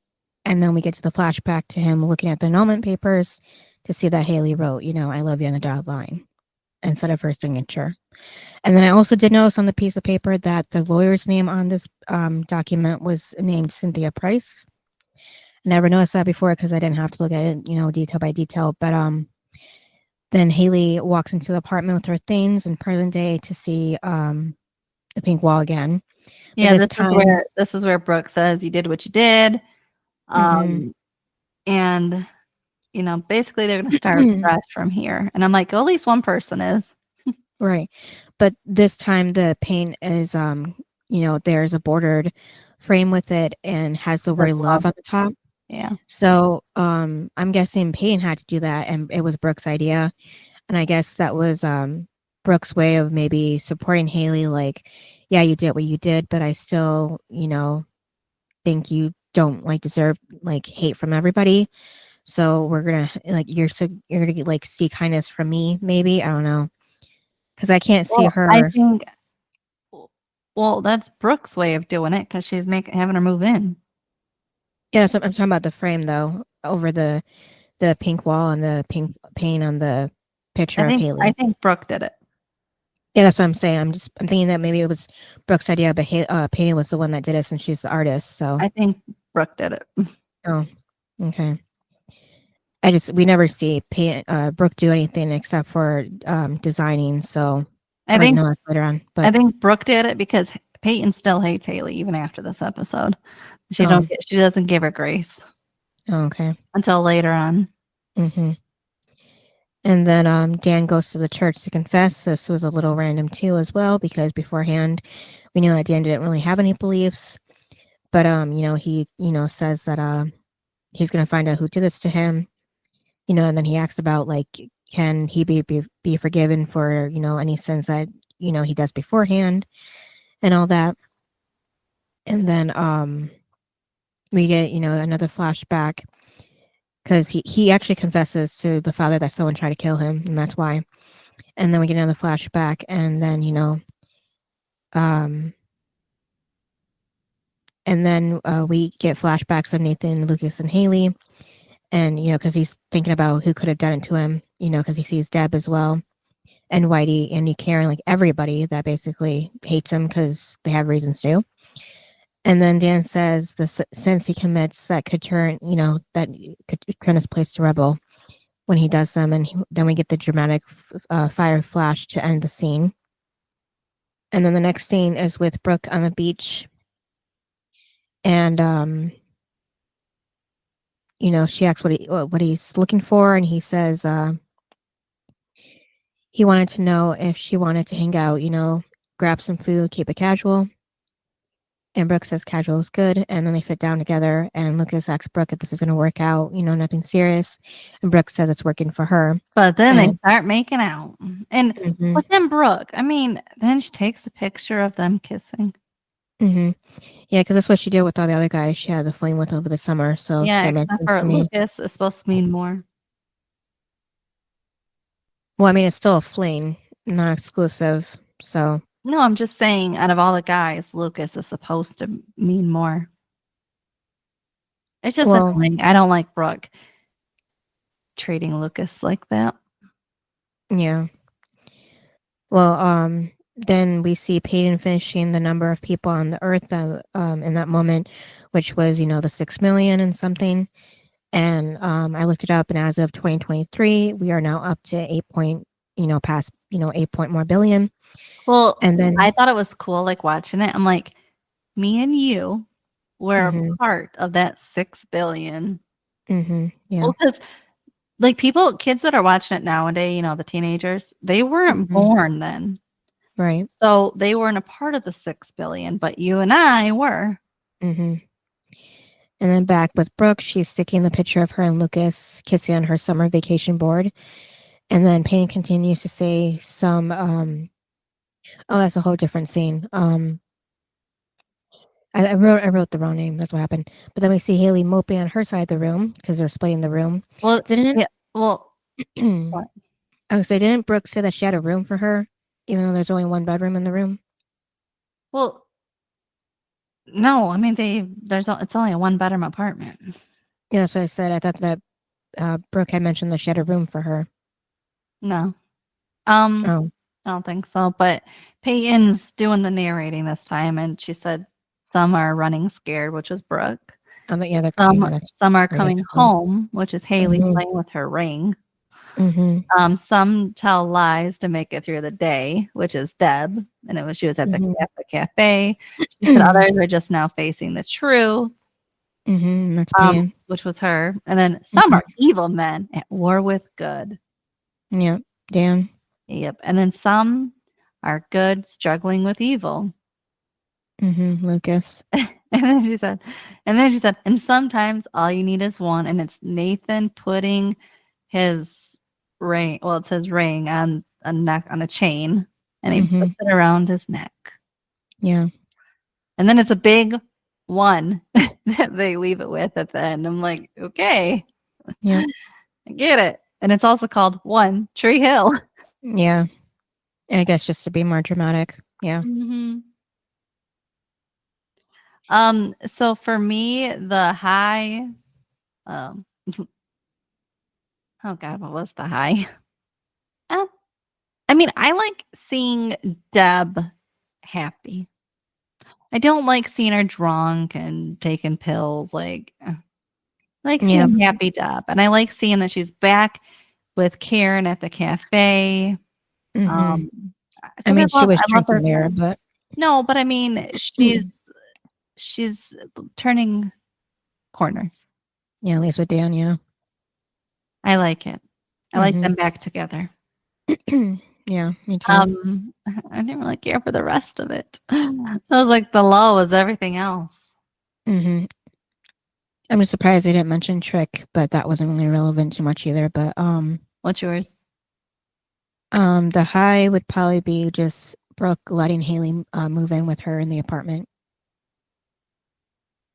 And then we get to the flashback to him looking at the annulment papers to see that Haley wrote, I love you on the dotted line instead of her signature. And then I also did notice on the piece of paper that the lawyer's name on this document was named Cynthia Price. Never noticed that before because I didn't have to look at it, detail by detail. But then Haley walks into the apartment with her things in present day to see the pink wall again. Yeah, this is where Brooke says you did what you did. And basically they're gonna start fresh from here. And I'm like, well, at least one person is. Right. But this time the paint is there's a bordered frame with it and has the word love on the top. Yeah. So I'm guessing Peyton had to do that and it was Brooke's idea. And I guess that was Brooke's way of maybe supporting Haley, like, yeah, you did what you did, but I still, think you don't deserve hate from everybody. So we're gonna you're gonna get see kindness from me, maybe. I don't know. Because I can't see her. I think that's Brooke's way of doing it because she's having her move in. Yeah, so I'm talking about the frame though, over the pink wall and the pink paint on the picture of Haley. I think Brooke did it. Yeah, that's what I'm saying. I'm thinking that maybe it was Brooke's idea, but Peyton was the one that did it since she's the artist. So I think Brooke did it. Oh, okay. We never see Brooke do anything except for designing. So I think know that later on. But I think Brooke did it because Peyton still hates Haley even after this episode. She doesn't give her grace. Oh, okay. Until later on. Mm-hmm. And then Dan goes to the church to confess. This was a little random too as well, because beforehand we knew that Dan didn't really have any beliefs. But he says that he's gonna find out who did this to him. And then he asks about can he be forgiven for any sins that he does beforehand and all that. And then we get another flashback because he actually confesses to the father that someone tried to kill him, and that's why. And then we get another flashback, and then we get flashbacks of Nathan, Lucas, and Haley, and because he's thinking about who could have done it to him, because he sees Deb as well, and Whitey, and Karen, everybody that basically hates him because they have reasons to. And then Dan says the sins he commits that could turn, that could turn his place to rebel when he does them. And then we get the dramatic fire flash to end the scene. And then the next scene is with Brooke on the beach. And she asks what he's looking for, and he says he wanted to know if she wanted to hang out, grab some food, keep it casual. And Brooke says casual is good. And then they sit down together, and Lucas asks Brooke if this is going to work out, nothing serious. And Brooke says it's working for her. But then they And start making out. And Mhm. but then Brooke, then she takes a picture of them kissing. Yeah, because that's what she did with all the other guys she had the fling with over the summer. So Yeah, that makes except sense for to me. Lucas is supposed to mean more. Well, it's still a fling, not exclusive. So No, I'm just saying, out of all the guys, Lucas is supposed to mean more. It's just Well- annoying. I don't like Brooke treating Lucas like that. yeah. Well, then we see Peyton finishing the number of people on the earth in that moment, which was, the 6 million and something. And I looked it up, and as of 2023, we are now up to 8 point more billion. Well, And then I thought it was cool, like watching it. I'm like, me and you were a part of that 6 billion. Yeah. Well, because like kids that are watching it nowadays, the teenagers, they weren't Mhm. born then. Right. So they weren't a part of the 6 billion, but you and I were. And then back with Brooke, she's sticking the picture of her and Lucas kissing on her summer vacation board. And then Payne continues to say some, oh, that's a whole different scene. I wrote the wrong name. That's what happened. But then we see Haley moping on her side of the room because they're splitting the room. Well, Didn't it? yeah, well, What? I was say, didn't Brooke say that she had a room for her, even though there's only one bedroom in the room? well, no, it's only a 1-bedroom apartment. Yeah, that's what I said. I thought that Brooke had mentioned that she had a room for her. No. Oh. I don't think so. But Peyton's doing the narrating this time, and she said some are running scared, which was Brooke. Some are coming home, which is Haley playing with her ring. Some tell lies to make it through the day, which is Deb, and she was at the cafe. She said others are just now facing the truth, That's Payne. which was her. And then some are evil men at war with good. Yep, Dan. Yep. And then some are good, struggling with evil. Lucas. And then she said, and sometimes all you need is one, and it's Nathan putting his ring. Well, it says ring on a chain, and he puts it around his neck. Yeah. And then it's a big one that they leave it with at the end. I'm like, okay. Yeah. I get it. And it's also called One Tree Hill. Yeah. I guess just to be more dramatic. Yeah. So for me, the high, oh God, what was the high? I like seeing Deb happy. I don't like seeing her drunk and taking pills. Like seeing happy Deb. And I like seeing that she's back with Karen at the cafe. She was drinking there, but no, but she's turning corners. Yeah, at least with Dan, yeah. I like it. I like them back together. Yeah, me too. I didn't really care for the rest of it. I was like, the low was everything else. I'm just surprised they didn't mention Trick, but that wasn't really relevant too much either. But what's yours? The high would probably be just Brooke letting Haley move in with her in the apartment.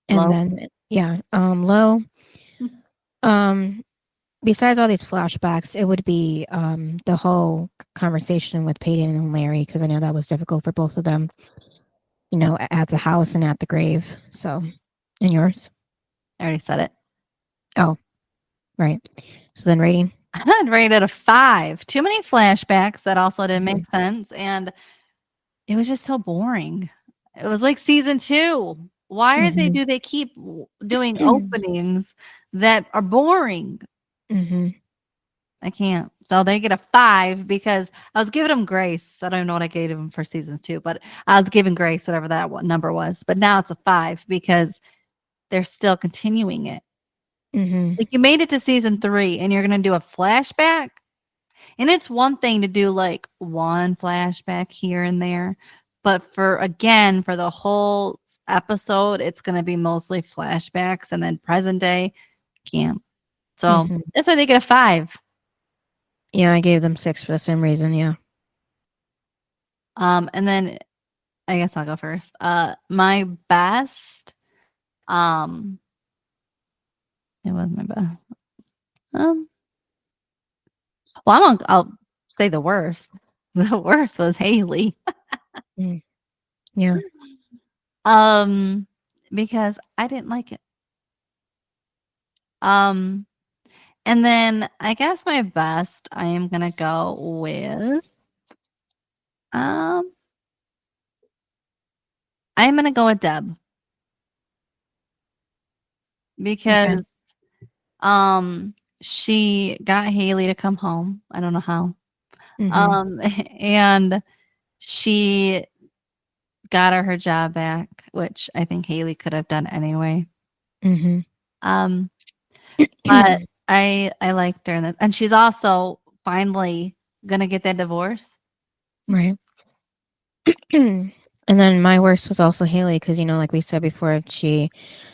And then low. Besides all these flashbacks, it would be the whole conversation with Peyton and Larry, because I know that was difficult for both of them, at the house and at the grave. So, and yours? I already said it. Oh, right. So then rating? I'd rate it a 5. Too many flashbacks that also didn't make sense. And it was just so boring. It was like season 2. Why do they keep doing openings that are boring? I can't. So they get a 5 because I was giving them grace. I don't know what I gave them for season 2, but I was giving grace, whatever that number was. But now it's a 5 because they're still continuing it. Like, you made it to season 3 and you're going to do a flashback. And it's one thing to do like one flashback here and there. But for the whole episode, it's going to be mostly flashbacks and then present day. Can't. So that's why they get a 5. Yeah, I gave them 6 for the same reason. Yeah. And then I guess I'll go first. My best. It was my best. Well, I'll say the worst. The worst was Haley. Yeah. Because I didn't like it. And then I guess my best, I am gonna go with I'm gonna go with Deb. Because she got Haley to come home. I don't know how. And she got her job back, which I think Haley could have done anyway. But I liked her in this. And she's also finally gonna get that divorce. Right. And then my worst was also Haley because, like we said before, she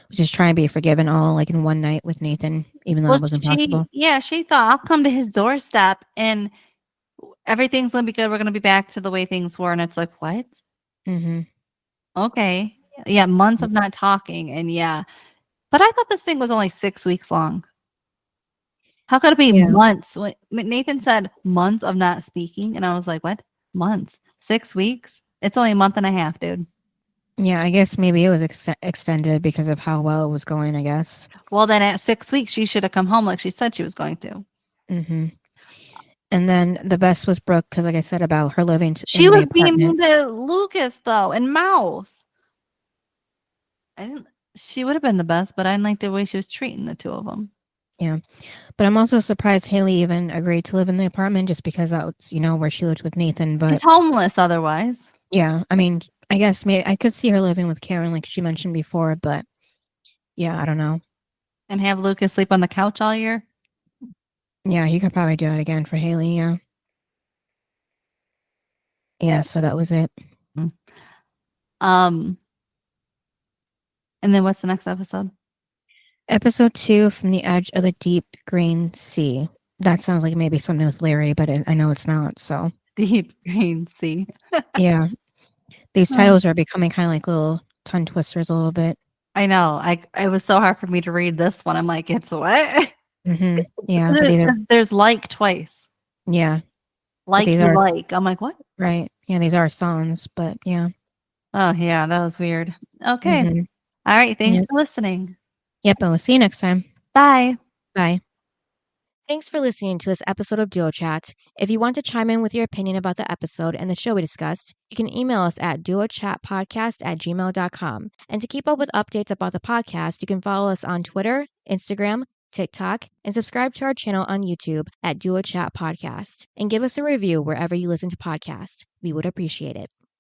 was just trying to be forgiven all like in one night with Nathan, even though it wasn't possible. Yeah, she thought I'll come to his doorstep and everything's gonna be good. We're gonna be back to the way things were. And it's like, what? Okay. Yeah, months of not talking. And yeah. But I thought this thing was only 6 weeks long. How could it be months? Nathan said months of not speaking. And I was like, what? Months? 6 weeks? It's only a month and a half, dude. Yeah, I guess maybe it was extended because of how well it was going, I guess. Well, then at 6 weeks, she should have come home like she said she was going to. And then the best was Brooke because, like I said, about her living she was being mean to Lucas, though, and Mouth. She would have been the best, but I didn't like the way she was treating the two of them. Yeah. But I'm also surprised Haley even agreed to live in the apartment just because that's, where she lived with Nathan. But she's homeless otherwise. Yeah. I mean, I guess maybe I could see her living with Karen like she mentioned before, but yeah, I don't know. And have Lucas sleep on the couch all year? Yeah, you could probably do it again for Haley, yeah. Yeah, so that was it. And then what's the next episode? Episode 2, From the Edge of the Deep Green Sea. That sounds like maybe something with Larry, but I know it's not, so. Deep Green Sea. Yeah. These titles are becoming kind of like little tongue twisters a little bit. I know. It was so hard for me to read this one. I'm like, it's what? Yeah. There's like twice. Yeah. Like. I'm like, what? Right. Yeah, these are songs, but yeah. Oh, yeah. That was weird. Okay. All right. Thanks for listening. Yep. And we'll see you next time. Bye. Bye. Thanks for listening to this episode of Duo Chat. If you want to chime in with your opinion about the episode and the show we discussed, you can email us at duochatpodcast@gmail.com. And to keep up with updates about the podcast, you can follow us on Twitter, Instagram, TikTok, and subscribe to our channel on YouTube at Duo Chat Podcast. And give us a review wherever you listen to podcasts. We would appreciate it.